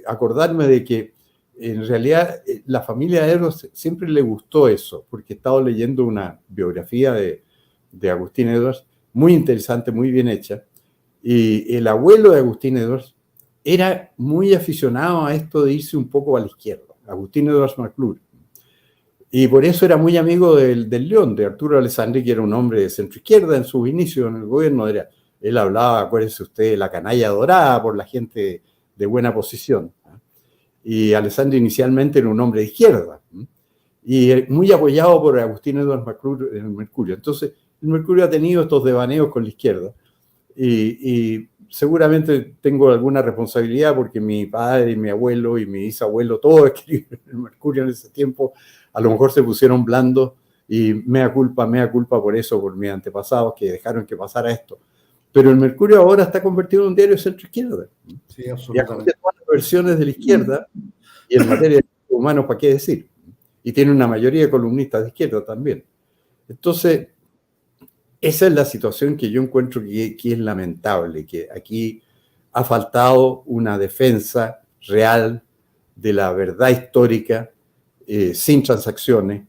acordarme de que en realidad la familia de Edwards siempre le gustó eso, porque he estado leyendo una biografía de Agustín Edwards, muy interesante, muy bien hecha, y el abuelo de Agustín Edwards era muy aficionado a esto de irse un poco a la izquierda, Agustín Edwards McClure. Y por eso era muy amigo del León, de Arturo Alessandri, que era un hombre de centroizquierda en sus inicios en el gobierno. Él hablaba, acuérdese usted, de la canalla dorada por la gente de buena posición. Y Alessandri inicialmente era un hombre de izquierda. Y muy apoyado por Agustín Edwards McClure en el Mercurio. Entonces, el Mercurio ha tenido estos devaneos con la izquierda. Y seguramente tengo alguna responsabilidad porque mi padre y mi abuelo y mi bisabuelo, todos escribieron el Mercurio en ese tiempo, a lo mejor se pusieron blandos y mea culpa por eso, por mis antepasados que dejaron que pasara esto. Pero el Mercurio ahora está convertido en un diario centro-izquierda. Sí, Y acoge todas las versiones de la izquierda, y en materia de derechos humanos, ¿para qué decir? Y tiene una mayoría de columnistas de izquierda también. Entonces, esa es la situación que yo encuentro que es lamentable, que aquí ha faltado una defensa real de la verdad histórica, sin transacciones,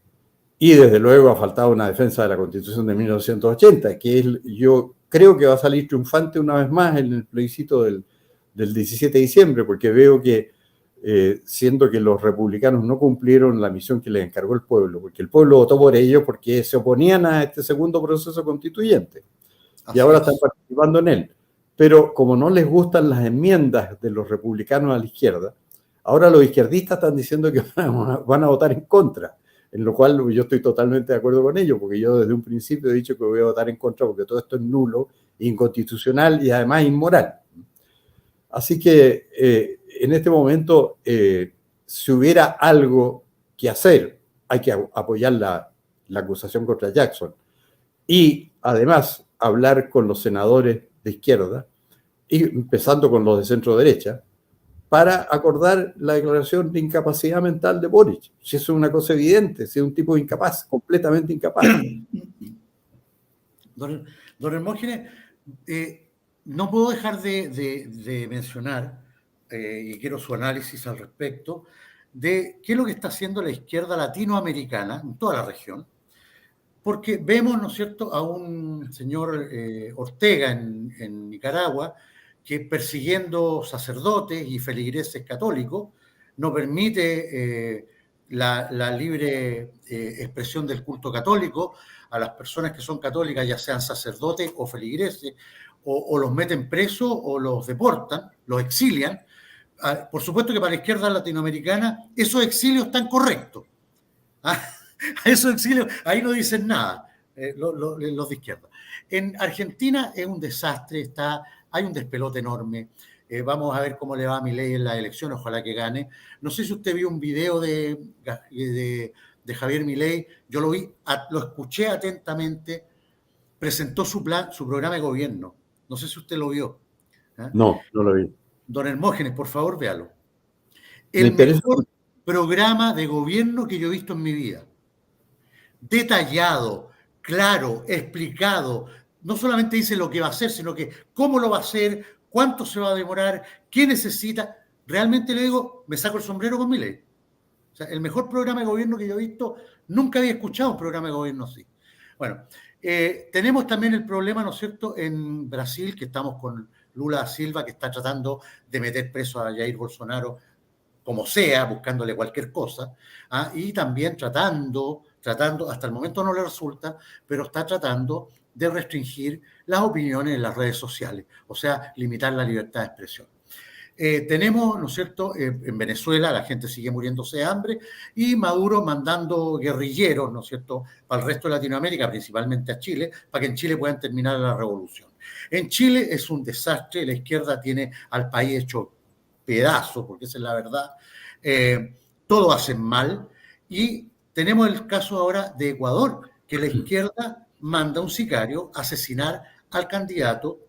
y desde luego ha faltado una defensa de la Constitución de 1980, que yo creo que va a salir triunfante una vez más en el plebiscito del 17 de diciembre, porque veo que, siendo que los republicanos no cumplieron la misión que les encargó el pueblo, porque el pueblo votó por ellos porque se oponían a este segundo proceso constituyente, y ahora están participando en él. Pero como no les gustan las enmiendas de los republicanos a la izquierda, ahora los izquierdistas están diciendo que van a votar en contra, en lo cual yo estoy totalmente de acuerdo con ellos, porque yo desde un principio he dicho que voy a votar en contra porque todo esto es nulo, inconstitucional y además inmoral. Así que en este momento, si hubiera algo que hacer, hay que apoyar la acusación contra Jackson y además hablar con los senadores de izquierda, y empezando con los de centro derecha, para acordar la declaración de incapacidad mental de Boric. Si eso es una cosa evidente, si es un tipo incapaz, completamente incapaz. Don Hermógenes, no puedo dejar de mencionar, y quiero su análisis al respecto, de qué es lo que está haciendo la izquierda latinoamericana en toda la región, porque vemos, ¿no es cierto?, a un señor Ortega en Nicaragua, que persiguiendo sacerdotes y feligreses católicos no permite la libre expresión del culto católico a las personas que son católicas, ya sean sacerdotes o feligreses, o los meten presos o los deportan, los exilian. Por supuesto que para la izquierda latinoamericana esos exilios están correctos. A esos exilios, ahí no dicen nada, los de izquierda. En Argentina es un desastre, hay un despelote enorme. Vamos a ver cómo le va a Milei en las elecciones, ojalá que gane. No sé si usted vio un video de Javier Milei, yo lo vi, lo escuché atentamente, presentó su programa de gobierno. No sé si usted lo vio. No, no lo vi. Don Hermógenes, por favor, véalo. El mejor programa de gobierno que yo he visto en mi vida. Detallado, claro, explicado. No solamente dice lo que va a hacer, sino que cómo lo va a hacer, cuánto se va a demorar, qué necesita. Realmente le digo, me saco el sombrero con Milei. O sea, el mejor programa de gobierno que yo he visto, nunca había escuchado un programa de gobierno así. Bueno, tenemos también el problema, ¿no es cierto?, en Brasil, que estamos con Lula da Silva, que está tratando de meter preso a Jair Bolsonaro como sea, buscándole cualquier cosa, y también tratando, hasta el momento no le resulta, pero está tratando de restringir las opiniones en las redes sociales, o sea, limitar la libertad de expresión. Tenemos, ¿no es cierto?, en Venezuela la gente sigue muriéndose de hambre y Maduro mandando guerrilleros, ¿no es cierto?, para el resto de Latinoamérica, principalmente a Chile, para que en Chile puedan terminar la revolución. En Chile es un desastre, la izquierda tiene al país hecho pedazo, porque esa es la verdad, todo hacen mal, y tenemos el caso ahora de Ecuador, que la izquierda manda a un sicario a asesinar al candidato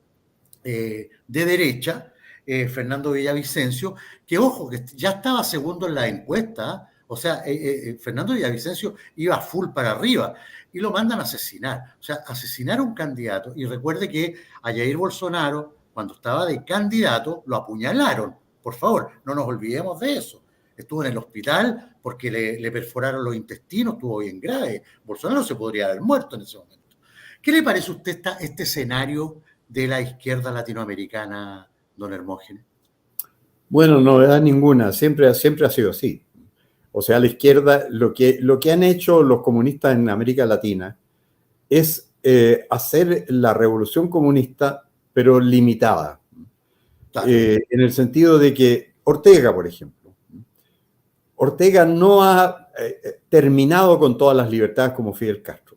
de derecha, Fernando Villavicencio, que ojo, que ya estaba segundo en la encuesta, o sea, Fernando Villavicencio iba full para arriba, y lo mandan a asesinar, o sea, asesinar a un candidato, y recuerde que a Jair Bolsonaro, cuando estaba de candidato, lo apuñalaron. Por favor, no nos olvidemos de eso. Estuvo en el hospital porque le perforaron los intestinos, estuvo bien grave. Bolsonaro se podría haber muerto en ese momento. ¿Qué le parece a usted este escenario de la izquierda latinoamericana, don Hermógenes? Bueno, novedad ninguna, siempre ha sido así. O sea, la izquierda, lo que han hecho los comunistas en América Latina es hacer la revolución comunista, pero limitada. Claro. En el sentido de que Ortega, por ejemplo, Ortega no ha terminado con todas las libertades como Fidel Castro.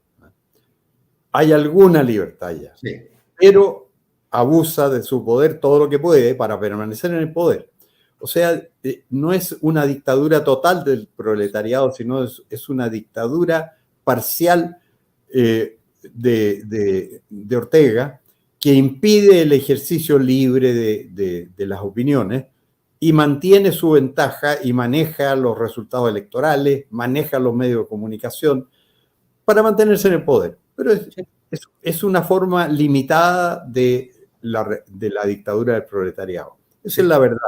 Hay alguna libertad ya, sí, pero abusa de su poder todo lo que puede para permanecer en el poder. O sea, no es una dictadura total del proletariado, sino es una dictadura parcial de Ortega, que impide el ejercicio libre de las opiniones y mantiene su ventaja y maneja los resultados electorales, maneja los medios de comunicación para mantenerse en el poder. Pero es una forma limitada de la dictadura del proletariado. Esa es la verdad.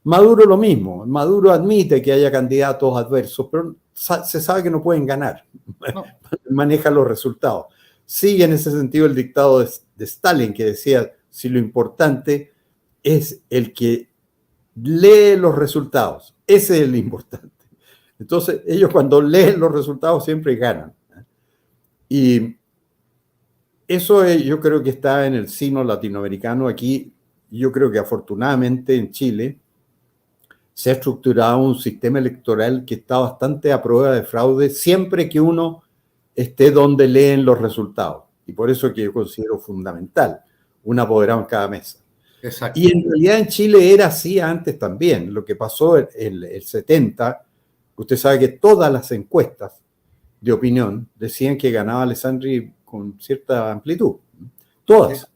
Maduro lo mismo. Maduro admite que haya candidatos adversos, pero se sabe que no pueden ganar. No. Maneja los resultados. Sigue en ese sentido el dictado de Stalin, que decía, si lo importante es el que lee los resultados. Ese es el importante. Entonces, ellos cuando leen los resultados siempre ganan. Y eso yo creo que está en el sino latinoamericano. Aquí, yo creo que afortunadamente en Chile se ha estructurado un sistema electoral que está bastante a prueba de fraude siempre que uno esté donde leen los resultados. Y por eso que yo considero fundamental un apoderado en cada mesa. Exacto. Y en realidad en Chile era así antes también. Lo que pasó en el 70, usted sabe que todas las encuestas de opinión decían que ganaba Alessandri con cierta amplitud. Todas.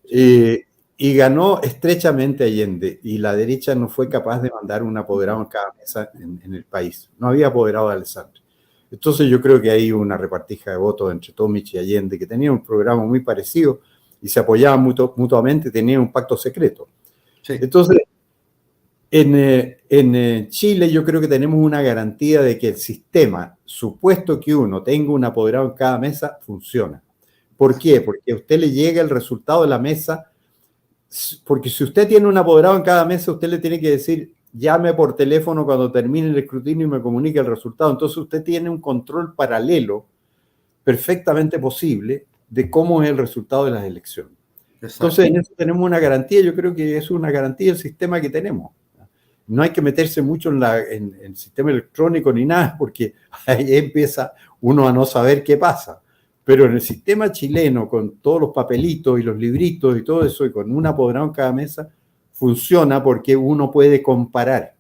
Sí. Y ganó estrechamente Allende. Y la derecha no fue capaz de mandar un apoderado en cada mesa en el país. No había apoderado de Alessandri. Entonces yo creo que hay una repartija de votos entre Tomic y Allende, que tenían un programa muy parecido y se apoyaban mutuamente, tenían un pacto secreto. Sí. Entonces, en Chile yo creo que tenemos una garantía de que el sistema, supuesto que uno tenga un apoderado en cada mesa, funciona. ¿Por qué? Porque a usted le llega el resultado de la mesa, porque si usted tiene un apoderado en cada mesa, usted le tiene que decir, llame por teléfono cuando termine el escrutinio y me comunique el resultado. Entonces usted tiene un control paralelo perfectamente posible de cómo es el resultado de las elecciones. Exacto. Entonces en eso tenemos una garantía. Yo creo que es una garantía del sistema que tenemos. No hay que meterse mucho en el sistema electrónico ni nada, porque ahí empieza uno a no saber qué pasa. Pero en el sistema chileno, con todos los papelitos y los libritos y todo eso, y con un apoderado en cada mesa, funciona porque uno puede comparar.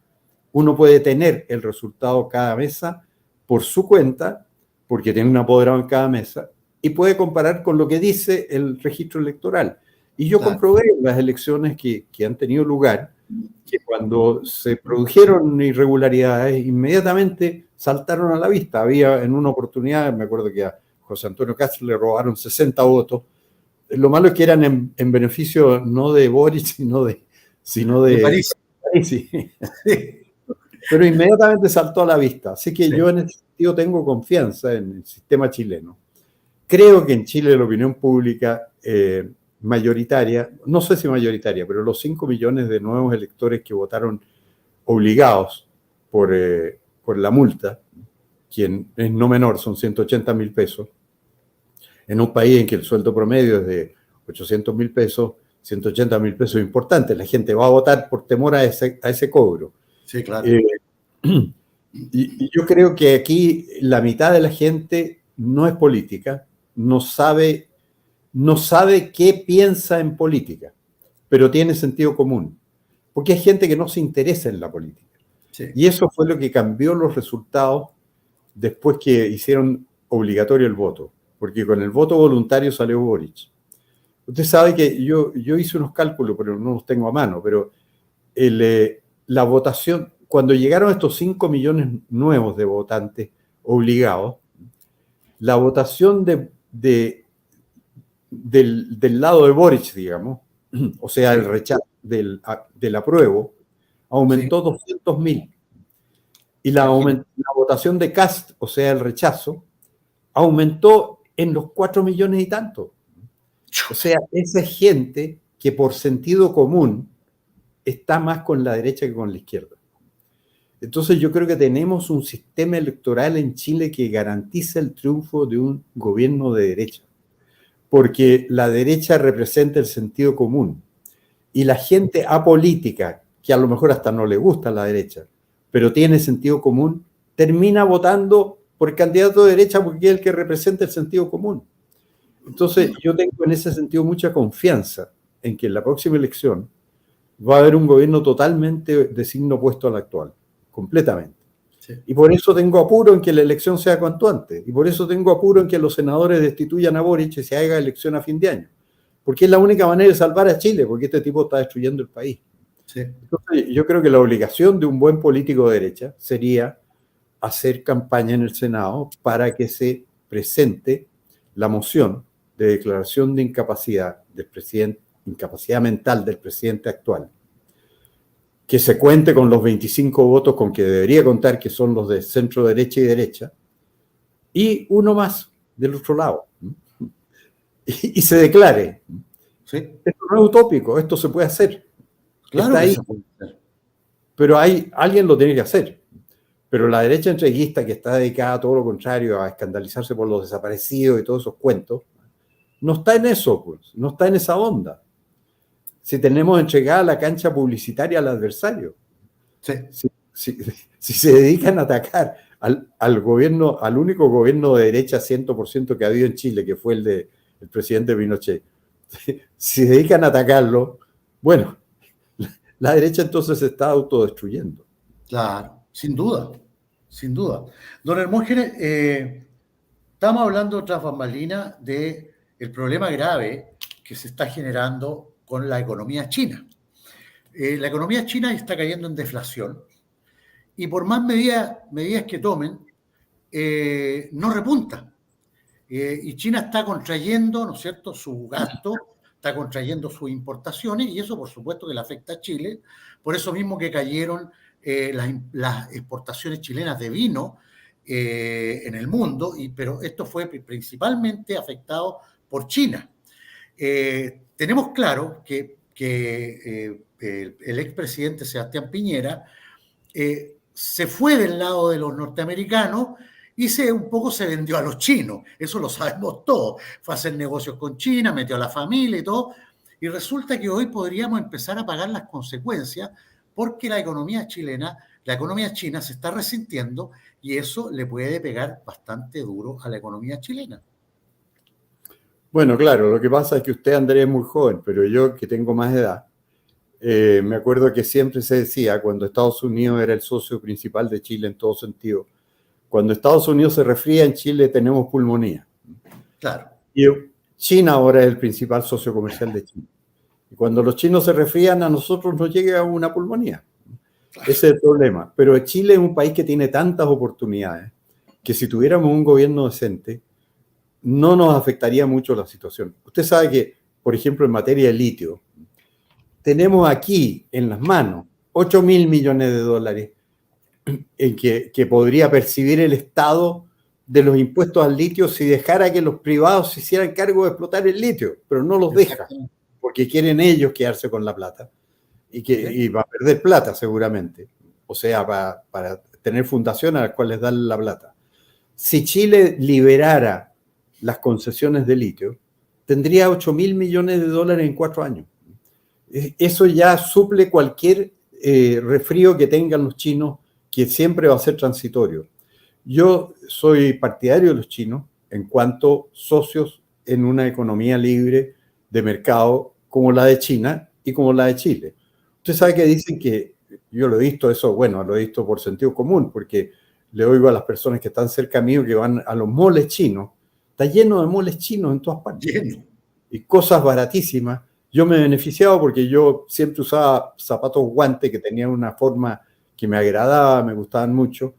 Uno puede tener el resultado cada mesa por su cuenta, porque tiene un apoderado en cada mesa, y puede comparar con lo que dice el registro electoral. Y yo comprobé en las elecciones que han tenido lugar, que cuando se produjeron irregularidades, inmediatamente saltaron a la vista. Había en una oportunidad, me acuerdo que a José Antonio Castro le robaron 60 votos. Lo malo es que eran en beneficio no de Boric, sino de París. Sí. Pero inmediatamente saltó a la vista. Así que yo en ese sentido tengo confianza en el sistema chileno. Creo que en Chile la opinión pública mayoritaria, no sé si mayoritaria, pero los 5 millones de nuevos electores que votaron obligados por la multa, quien es no menor, son 180.000 pesos, en un país en que el sueldo promedio es de 800.000 pesos, 180.000 pesos es importante. La gente va a votar por temor a ese cobro. Sí, claro. Y yo creo que aquí la mitad de la gente no es política, no sabe qué piensa en política, pero tiene sentido común. Porque hay gente que no se interesa en la política. Sí. Y eso fue lo que cambió los resultados después que hicieron obligatorio el voto. Porque con el voto voluntario salió Boric. Usted sabe que yo hice unos cálculos, pero no los tengo a mano, pero la votación, cuando llegaron estos 5 millones nuevos de votantes obligados, la votación del lado de Boric, digamos, o sea, el rechazo del apruebo, aumentó 200.000. Y la votación de Kast, o sea, el rechazo, aumentó en los 4 millones y tanto. O sea, esa gente que por sentido común está más con la derecha que con la izquierda. Entonces yo creo que tenemos un sistema electoral en Chile que garantiza el triunfo de un gobierno de derecha, porque la derecha representa el sentido común y la gente apolítica, que a lo mejor hasta no le gusta a la derecha, pero tiene sentido común, termina votando por el candidato de derecha porque es el que representa el sentido común. Entonces yo tengo en ese sentido mucha confianza en que en la próxima elección va a haber un gobierno totalmente de signo opuesto al actual, completamente. Sí. Y por eso tengo apuro en que la elección sea cuanto antes, y por eso tengo apuro en que los senadores destituyan a Boric y se haga elección a fin de año, porque es la única manera de salvar a Chile, porque este tipo está destruyendo el país. Sí. Entonces, yo creo que la obligación de un buen político de derecha sería hacer campaña en el Senado para que se presente la moción de declaración de incapacidad del presidente, incapacidad mental del presidente actual, que se cuente con los 25 votos con que debería contar, que son los de centro derecha y derecha, y uno más del otro lado, y se declare. Sí. Esto no es utópico, esto se puede hacer. Claro Está que ahí. se puede hacer. Pero alguien lo tiene que hacer. Pero la derecha entreguista, que está dedicada a todo lo contrario, a escandalizarse por los desaparecidos y todos esos cuentos, no está en eso, pues, no está en esa onda. Si tenemos entregada la cancha publicitaria al adversario, Sí. si se dedican a atacar al gobierno, al único gobierno de derecha 100% que ha habido en Chile, que fue el del presidente Pinochet, si se dedican a atacarlo, bueno, la derecha entonces se está autodestruyendo. Claro, sin duda, sin duda. Don Hermógenes, estamos hablando tras bambalinas del problema grave que se está generando con la economía china. La economía china está cayendo en deflación y por más medidas que tomen, no repunta. Y China está contrayendo, ¿no es cierto?, su gasto, está contrayendo sus importaciones y eso por supuesto que le afecta a Chile, por eso mismo que cayeron las exportaciones chilenas de vino en el mundo, pero esto fue principalmente afectado por China. Tenemos claro que el expresidente Sebastián Piñera se fue del lado de los norteamericanos y un poco se vendió a los chinos, eso lo sabemos todos, fue a hacer negocios con China, metió a la familia y todo, y resulta que hoy podríamos empezar a pagar las consecuencias porque la economía china se está resintiendo y eso le puede pegar bastante duro a la economía chilena. Bueno, claro, lo que pasa es que usted, Andrés, es muy joven, pero yo, que tengo más edad, me acuerdo que siempre se decía, cuando Estados Unidos era el socio principal de Chile en todo sentido, cuando Estados Unidos se resfría, en Chile tenemos pulmonía. Claro. Y China ahora es el principal socio comercial de Chile. Y cuando los chinos se resfrían, a nosotros nos llega una pulmonía. Claro. Ese es el problema. Pero Chile es un país que tiene tantas oportunidades que si tuviéramos un gobierno decente, no nos afectaría mucho la situación. Usted sabe que, por ejemplo, en materia de litio, tenemos aquí en las manos 8.000 millones de dólares en que podría percibir el Estado de los impuestos al litio si dejara que los privados se hicieran cargo de explotar el litio, pero no los deja, porque quieren ellos quedarse con la plata y va a perder plata seguramente, o sea, para tener fundaciones a las cuales dan la plata. Si Chile liberara las concesiones de litio, tendría 8.000 millones de dólares en 4 años. Eso ya suple cualquier resfrío que tengan los chinos, que siempre va a ser transitorio. Yo soy partidario de los chinos en cuanto socios en una economía libre de mercado como la de China y como la de Chile. Usted sabe que dicen que, yo lo he visto eso, bueno, lo he visto por sentido común, porque le oigo a las personas que están cerca mío que van a los moles chinos, está lleno de moles chinos en todas partes. Lleno. Y cosas baratísimas. Yo me he beneficiado porque yo siempre usaba zapatos guantes que tenían una forma que me agradaba, me gustaban mucho,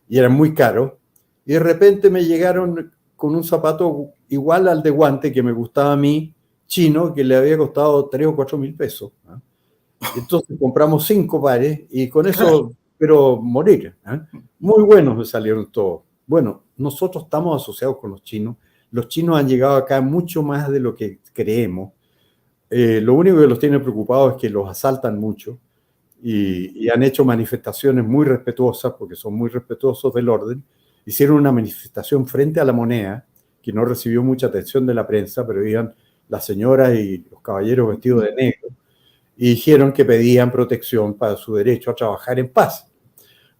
y eran muy caros. Y de repente me llegaron con un zapato igual al de guante que me gustaba a mí, chino, que le había costado 3 o 4 mil pesos. ¿Eh? Entonces compramos 5 pares y con eso espero morir. ¿Eh? Muy buenos me salieron todos. Bueno, nosotros estamos asociados con los chinos. Los chinos han llegado acá mucho más de lo que creemos. Lo único que los tiene preocupados es que los asaltan mucho y han hecho manifestaciones muy respetuosas, porque son muy respetuosos del orden. Hicieron una manifestación frente a la moneda, que no recibió mucha atención de la prensa, pero iban las señoras y los caballeros vestidos de negro, y dijeron que pedían protección para su derecho a trabajar en paz.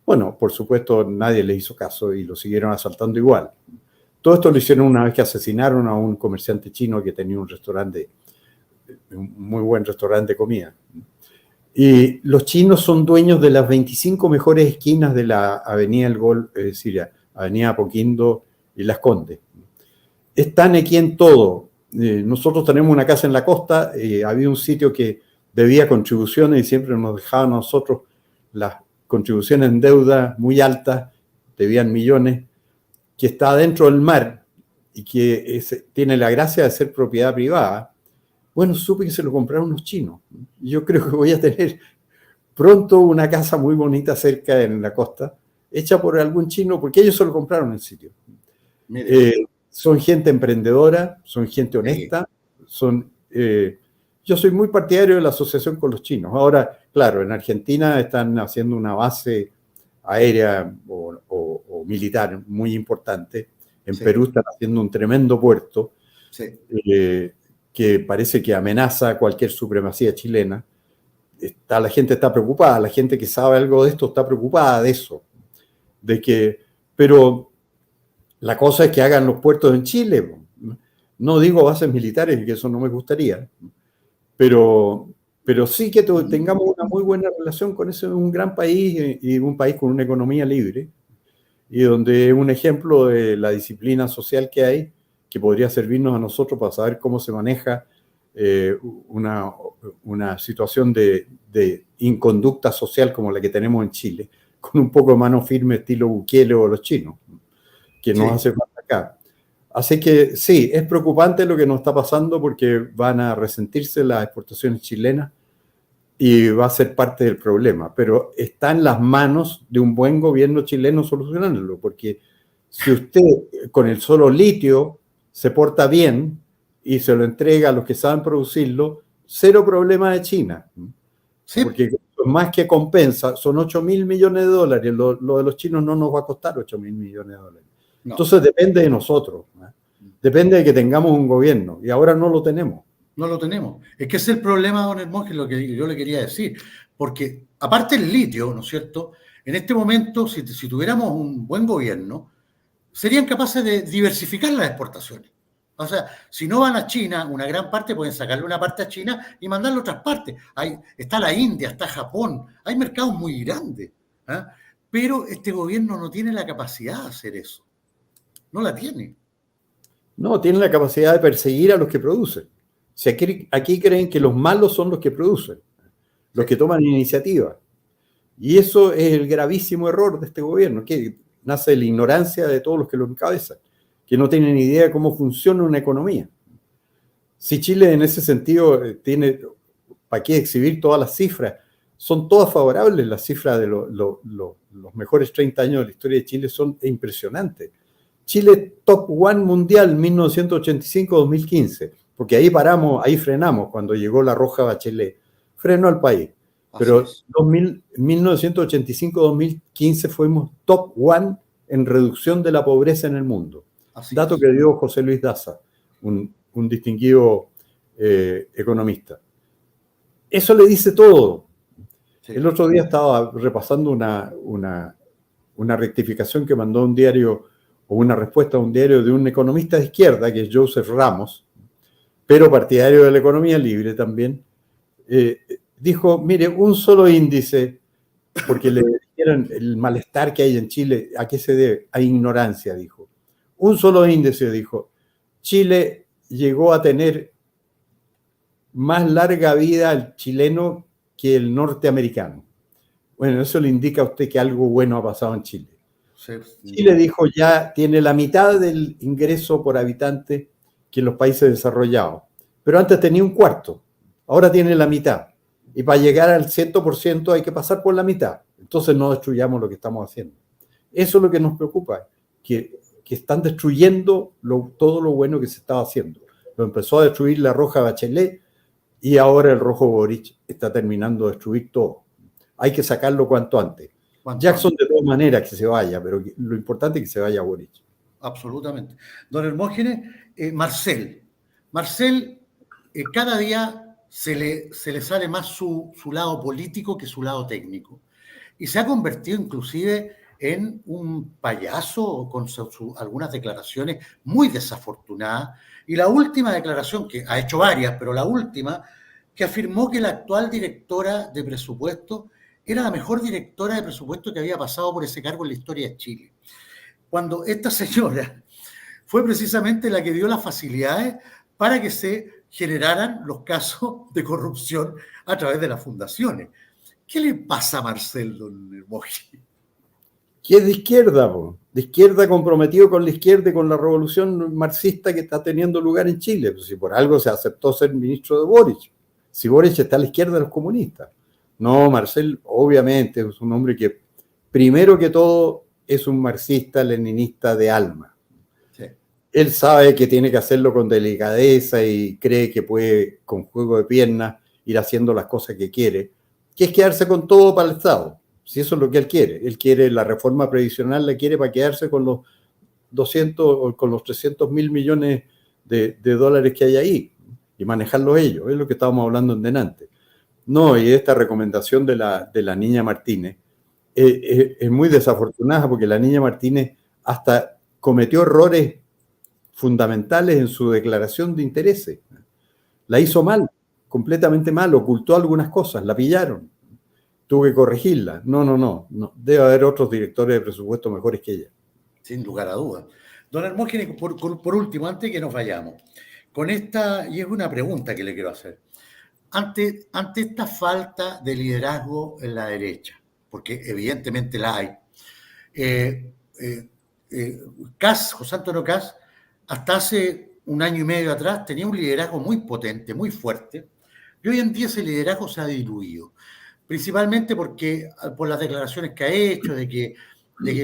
Bueno, por supuesto, nadie les hizo caso y lo siguieron asaltando igual. Todo esto lo hicieron una vez que asesinaron a un comerciante chino que tenía un muy buen restaurante de comida. Y los chinos son dueños de las 25 mejores esquinas de la Avenida El Gol, es decir, Avenida Apoquindo y Las Condes. Están aquí en todo. nosotros tenemos una casa en la costa, había un sitio que debía contribuciones y siempre nos dejaban a nosotros las contribuciones en deuda muy altas, debían millones, que está dentro del mar y que tiene la gracia de ser propiedad privada. Bueno, supe que se lo compraron unos chinos. Yo creo que voy a tener pronto una casa muy bonita cerca en la costa, hecha por algún chino, porque ellos se lo compraron el sitio. Son gente emprendedora, son gente honesta, yo soy muy partidario de la asociación con los chinos. Ahora, claro, en Argentina están haciendo una base aérea o militar muy importante. En Perú están haciendo un tremendo puerto que parece que amenaza cualquier supremacía chilena. La gente está preocupada, la gente que sabe algo de esto está preocupada de eso. Pero la cosa es que hagan los puertos en Chile. No digo bases militares, que eso no me gustaría, pero sí que tengamos una muy buena relación con ese un gran país y un país con una economía libre y donde un ejemplo de la disciplina social que hay, que podría servirnos a nosotros para saber cómo se maneja una situación de inconducta social como la que tenemos en Chile, con un poco de mano firme estilo Bukele o los chinos, que nos hace falta acá. Así que sí, es preocupante lo que nos está pasando porque van a resentirse las exportaciones chilenas y va a ser parte del problema, pero está en las manos de un buen gobierno chileno solucionarlo, porque si usted con el solo litio se porta bien y se lo entrega a los que saben producirlo, cero problema de China. Sí. Porque más que compensa, son 8.000 millones de dólares, lo de los chinos no nos va a costar 8.000 millones de dólares. No. Entonces depende de nosotros, depende de que tengamos un gobierno, y ahora no lo tenemos. No lo tenemos. Es que ese es el problema, don Hermógenes, lo que yo le quería decir. Porque aparte del litio, ¿no es cierto? En este momento, si tuviéramos un buen gobierno, serían capaces de diversificar las exportaciones. O sea, si no van a China, una gran parte pueden sacarle una parte a China y mandarle a otras partes. Está la India, está Japón, hay mercados muy grandes. Pero este gobierno no tiene la capacidad de hacer eso. No la tiene. No, tiene la capacidad de perseguir a los que producen. Si aquí creen que los malos son los que producen, los que toman iniciativa. Y eso es el gravísimo error de este gobierno, que nace de la ignorancia de todos los que lo encabezan, que no tienen idea de cómo funciona una economía. Si Chile en ese sentido tiene, ¿para qué exhibir todas las cifras? Son todas favorables, las cifras de los mejores 30 años de la historia de Chile son impresionantes. Chile top one mundial 1985-2015. Porque ahí frenamos cuando llegó la Roja Bachelet. Frenó al país. Pero 1985-2015 fuimos top one en reducción de la pobreza en el mundo. Dato que dio José Luis Daza, un distinguido economista. Eso le dice todo. Sí. El otro día estaba repasando una rectificación que mandó un diario, o una respuesta a un diario de un economista de izquierda, que es Joseph Ramos, pero partidario de la economía libre también, dijo, mire, un solo índice, porque le dijeron el malestar que hay en Chile, ¿a qué se debe? A ignorancia, dijo. Un solo índice, dijo. Chile llegó a tener más larga vida el chileno que el norteamericano. Bueno, eso le indica a usted que algo bueno ha pasado en Chile. Sí. Chile, dijo, ya tiene la mitad del ingreso por habitante que en los países desarrollados. Pero antes tenía un cuarto, ahora tiene la mitad. Y para llegar al 100% hay que pasar por la mitad. Entonces no destruyamos lo que estamos haciendo. Eso es lo que nos preocupa, que están destruyendo todo lo bueno que se estaba haciendo. Lo empezó a destruir la Roja Bachelet y ahora el Rojo Boric está terminando de destruir todo. Hay que sacarlo cuanto antes. Jackson de todas maneras que se vaya, pero lo importante es que se vaya Boric. Absolutamente. Don Hermógenes, Marcel, cada día se le sale más su lado político que su lado técnico. Y se ha convertido inclusive en un payaso con algunas declaraciones muy desafortunadas. Y la última declaración, que ha hecho varias, pero la última, que afirmó que la actual directora de presupuesto era la mejor directora de presupuesto que había pasado por ese cargo en la historia de Chile. Cuando esta señora fue precisamente la que dio las facilidades para que se generaran los casos de corrupción a través de las fundaciones. ¿Qué le pasa a Marcel, don Hermógenes? Que es de izquierda, po. De izquierda, comprometido con la izquierda y con la revolución marxista que está teniendo lugar en Chile. Pues si por algo se aceptó ser ministro de Boric. Si Boric está a la izquierda de los comunistas. No, Marcel obviamente es un hombre que primero que todo es un marxista leninista de alma. Sí. Él sabe que tiene que hacerlo con delicadeza y cree que puede, con juego de piernas, ir haciendo las cosas que quiere, que es quedarse con todo para el Estado. Si eso es lo que él quiere la reforma previsional, la quiere para quedarse con los 200 o con los 300 mil millones de dólares que hay ahí y manejarlo ellos, es lo que estábamos hablando en delante. No, y esta recomendación de la niña Martínez es muy desafortunada porque la niña Martínez hasta cometió errores fundamentales en su declaración de intereses. La hizo mal, completamente mal, ocultó algunas cosas, la pillaron. Tuvo que corregirla. No. Debe haber otros directores de presupuesto mejores que ella. Sin lugar a dudas. Don Hermógenes, por último, antes que nos vayamos, con esta, y es una pregunta que le quiero hacer, ante esta falta de liderazgo en la derecha, porque evidentemente la hay, José Antonio Kast, hasta hace un año y medio atrás, tenía un liderazgo muy potente, muy fuerte, y hoy en día ese liderazgo se ha diluido. Principalmente porque por las declaraciones que ha hecho, de que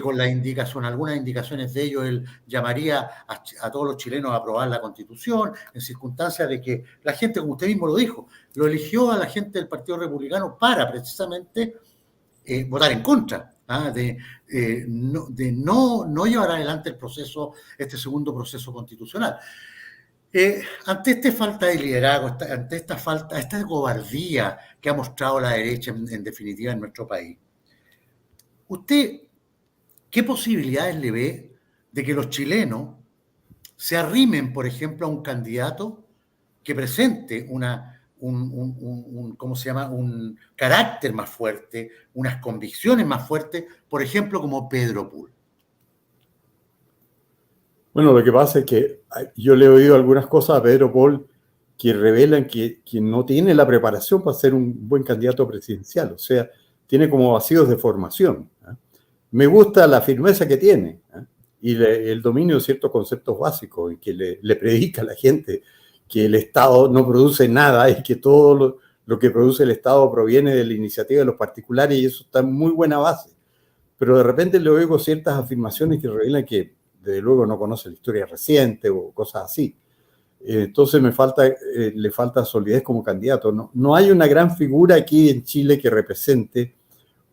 con algunas indicaciones de ellos, él llamaría a todos los chilenos a aprobar la Constitución, en circunstancias de que la gente, como usted mismo lo dijo, lo eligió a la gente del Partido Republicano para precisamente votar en contra, de no llevar adelante el proceso, este segundo proceso constitucional. Ante esta falta de liderazgo, ante esta cobardía que ha mostrado la derecha en definitiva en nuestro país, ¿usted qué posibilidades le ve de que los chilenos se arrimen, por ejemplo, a un candidato que presente ¿cómo se llama? Un carácter más fuerte, unas convicciones más fuertes, por ejemplo, como Pedro Pul? Bueno, lo que pasa es que yo le he oído algunas cosas a Pedro Pol que revelan que no tiene la preparación para ser un buen candidato presidencial, o sea, tiene como vacíos de formación. Me gusta la firmeza que tiene y el dominio de ciertos conceptos básicos y que le predica a la gente que el Estado no produce nada y que todo lo que produce el Estado proviene de la iniciativa de los particulares y eso está en muy buena base. Pero de repente le oigo ciertas afirmaciones que revelan que desde luego no conoce la historia reciente o cosas así. Entonces le falta solidez como candidato. No hay una gran figura aquí en Chile que represente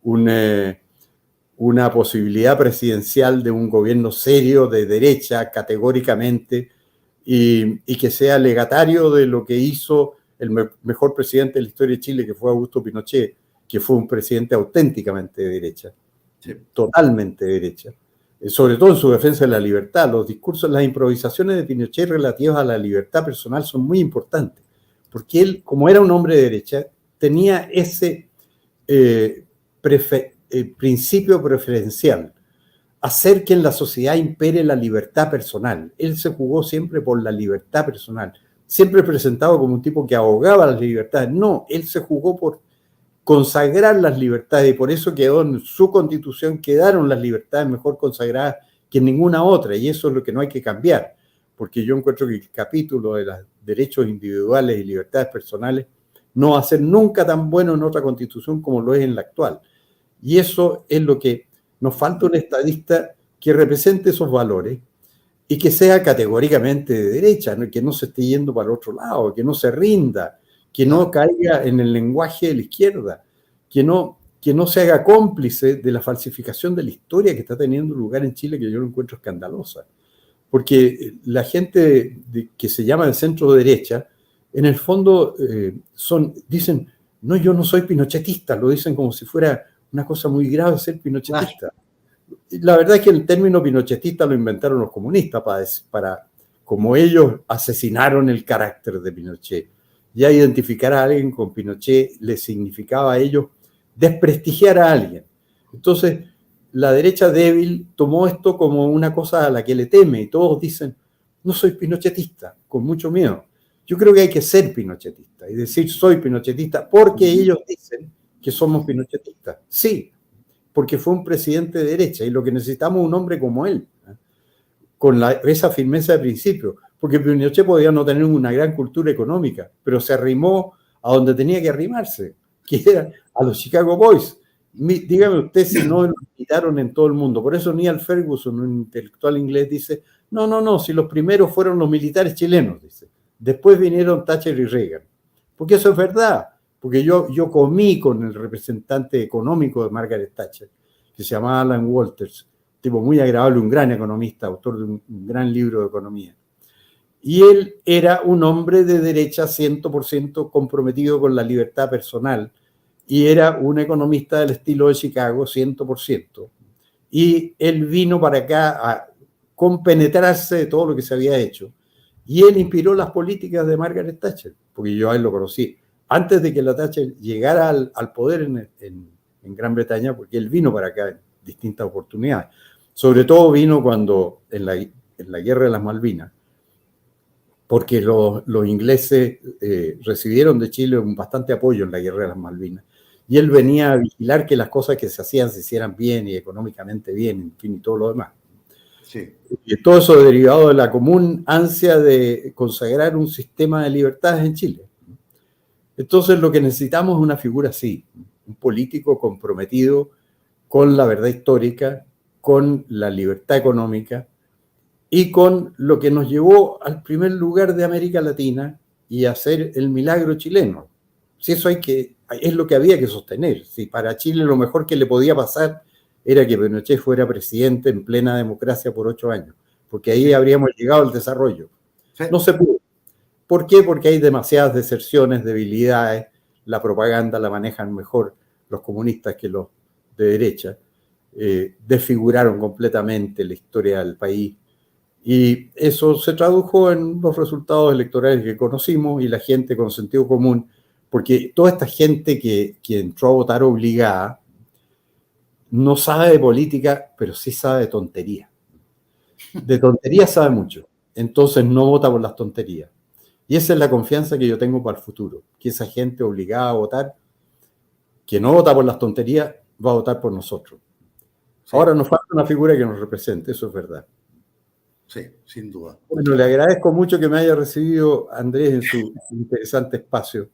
una posibilidad presidencial de un gobierno serio, de derecha, categóricamente, y que sea legatario de lo que hizo el mejor presidente de la historia de Chile, que fue Augusto Pinochet, que fue un presidente auténticamente de derecha, sí, totalmente de derecha. Sobre todo en su defensa de la libertad. Los discursos, las improvisaciones de Pinochet relativas a la libertad personal son muy importantes, porque él, como era un hombre de derecha, tenía ese principio preferencial, hacer que en la sociedad impere la libertad personal. Él se jugó siempre por la libertad personal, siempre presentado como un tipo que ahogaba las libertades. No, él se jugó por consagrar las libertades y por eso quedó en su constitución, quedaron las libertades mejor consagradas que en ninguna otra y eso es lo que no hay que cambiar, porque yo encuentro que el capítulo de los derechos individuales y libertades personales no va a ser nunca tan bueno en otra constitución como lo es en la actual y eso es lo que nos falta, un estadista que represente esos valores y que sea categóricamente de derecha, ¿no? Que no se esté yendo para otro lado, que no se rinda, que no caiga en el lenguaje de la izquierda, que no se haga cómplice de la falsificación de la historia que está teniendo lugar en Chile, que yo lo encuentro escandalosa. Porque la gente que se llama de centro derecha, en el fondo dicen, no, yo no soy pinochetista, lo dicen como si fuera una cosa muy grave ser pinochetista. La verdad es que el término pinochetista lo inventaron los comunistas para como ellos asesinaron el carácter de Pinochet. Ya identificar a alguien con Pinochet les significaba a ellos desprestigiar a alguien. Entonces, la derecha débil tomó esto como una cosa a la que le teme y todos dicen, no soy pinochetista, con mucho miedo. Yo creo que hay que ser pinochetista y decir soy pinochetista porque ellos dicen que somos pinochetistas. Sí, porque fue un presidente de derecha y lo que necesitamos es un hombre como él, con esa firmeza de principio, porque Pinochet podía no tener una gran cultura económica, pero se arrimó a donde tenía que arrimarse, que era a los Chicago Boys. Dígame usted si no lo quitaron en todo el mundo. Por eso Neil Ferguson, un intelectual inglés, dice, no, si los primeros fueron los militares chilenos, dice. Después vinieron Thatcher y Reagan. Porque eso es verdad, porque yo comí con el representante económico de Margaret Thatcher, que se llamaba Alan Walters, tipo muy agradable, un gran economista, autor de un gran libro de economía. Y él era un hombre de derecha 100% comprometido con la libertad personal y era un economista del estilo de Chicago 100%. Y él vino para acá a compenetrarse de todo lo que se había hecho. Y él inspiró las políticas de Margaret Thatcher, porque yo a él lo conocí antes de que la Thatcher llegara al poder en Gran Bretaña, porque él vino para acá en distintas oportunidades. Sobre todo vino cuando en la Guerra de las Malvinas, porque los ingleses recibieron de Chile un bastante apoyo en la Guerra de las Malvinas. Y él venía a vigilar que las cosas que se hacían se hicieran bien y económicamente bien, en fin, y todo lo demás. Sí. Y todo eso derivado de la común ansia de consagrar un sistema de libertades en Chile. Entonces lo que necesitamos es una figura así, un político comprometido con la verdad histórica, con la libertad económica y con lo que nos llevó al primer lugar de América Latina y a hacer el milagro chileno. Si eso es lo que había que sostener. Si para Chile lo mejor que le podía pasar era que Pinochet fuera presidente en plena democracia por 8 años, porque ahí habríamos llegado al desarrollo. Sí. No se pudo. ¿Por qué? Porque hay demasiadas deserciones, debilidades, la propaganda la manejan mejor los comunistas que los de derecha, desfiguraron completamente la historia del país y eso se tradujo en los resultados electorales que conocimos y la gente con sentido común, porque toda esta gente que entró a votar obligada no sabe de política, pero sí sabe de tontería. De tonterías sabe mucho, entonces no vota por las tonterías. Y esa es la confianza que yo tengo para el futuro, que esa gente obligada a votar, que no vota por las tonterías, va a votar por nosotros. Sí. Ahora nos falta una figura que nos represente, eso es verdad. Sí, sin duda. Bueno, le agradezco mucho que me haya recibido Andrés en su interesante espacio.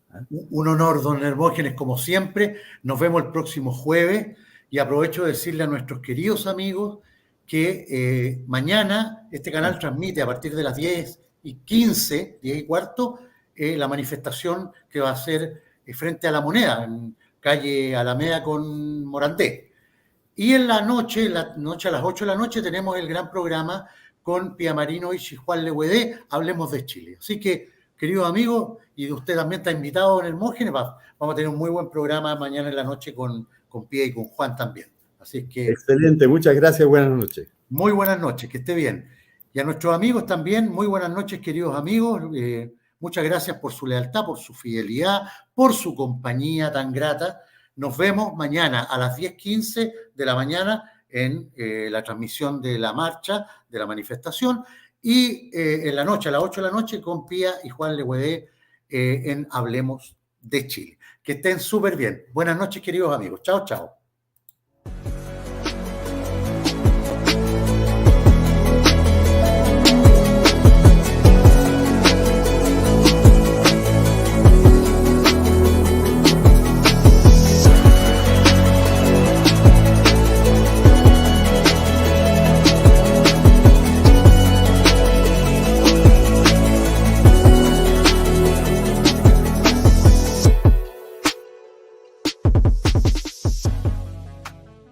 Un honor, don Hermógenes, como siempre. Nos vemos el próximo jueves y aprovecho de decirle a nuestros queridos amigos que mañana este canal transmite a partir de las 10:15, 10:15, la manifestación que va a ser frente a La Moneda, en calle Alameda con Morandé. Y en la noche a las 8 de la noche, tenemos el gran programa con Pía Marino y Juan Leguedé, Hablemos de Chile. Así que, queridos amigos, y usted también está invitado, don Hermógenes, vamos a tener un muy buen programa mañana en la noche con Pía y con Juan también. Así que, excelente, muchas gracias, buenas noches. Muy buenas noches, que esté bien. Y a nuestros amigos también, muy buenas noches, queridos amigos. Muchas gracias por su lealtad, por su fidelidad, por su compañía tan grata. Nos vemos mañana a las 10:15 de la mañana en la transmisión de la marcha, de la manifestación, y en la noche, a las 8 de la noche, con Pía y Juan Leguedé en Hablemos de Chile. Que estén súper bien. Buenas noches, queridos amigos. Chao, chao.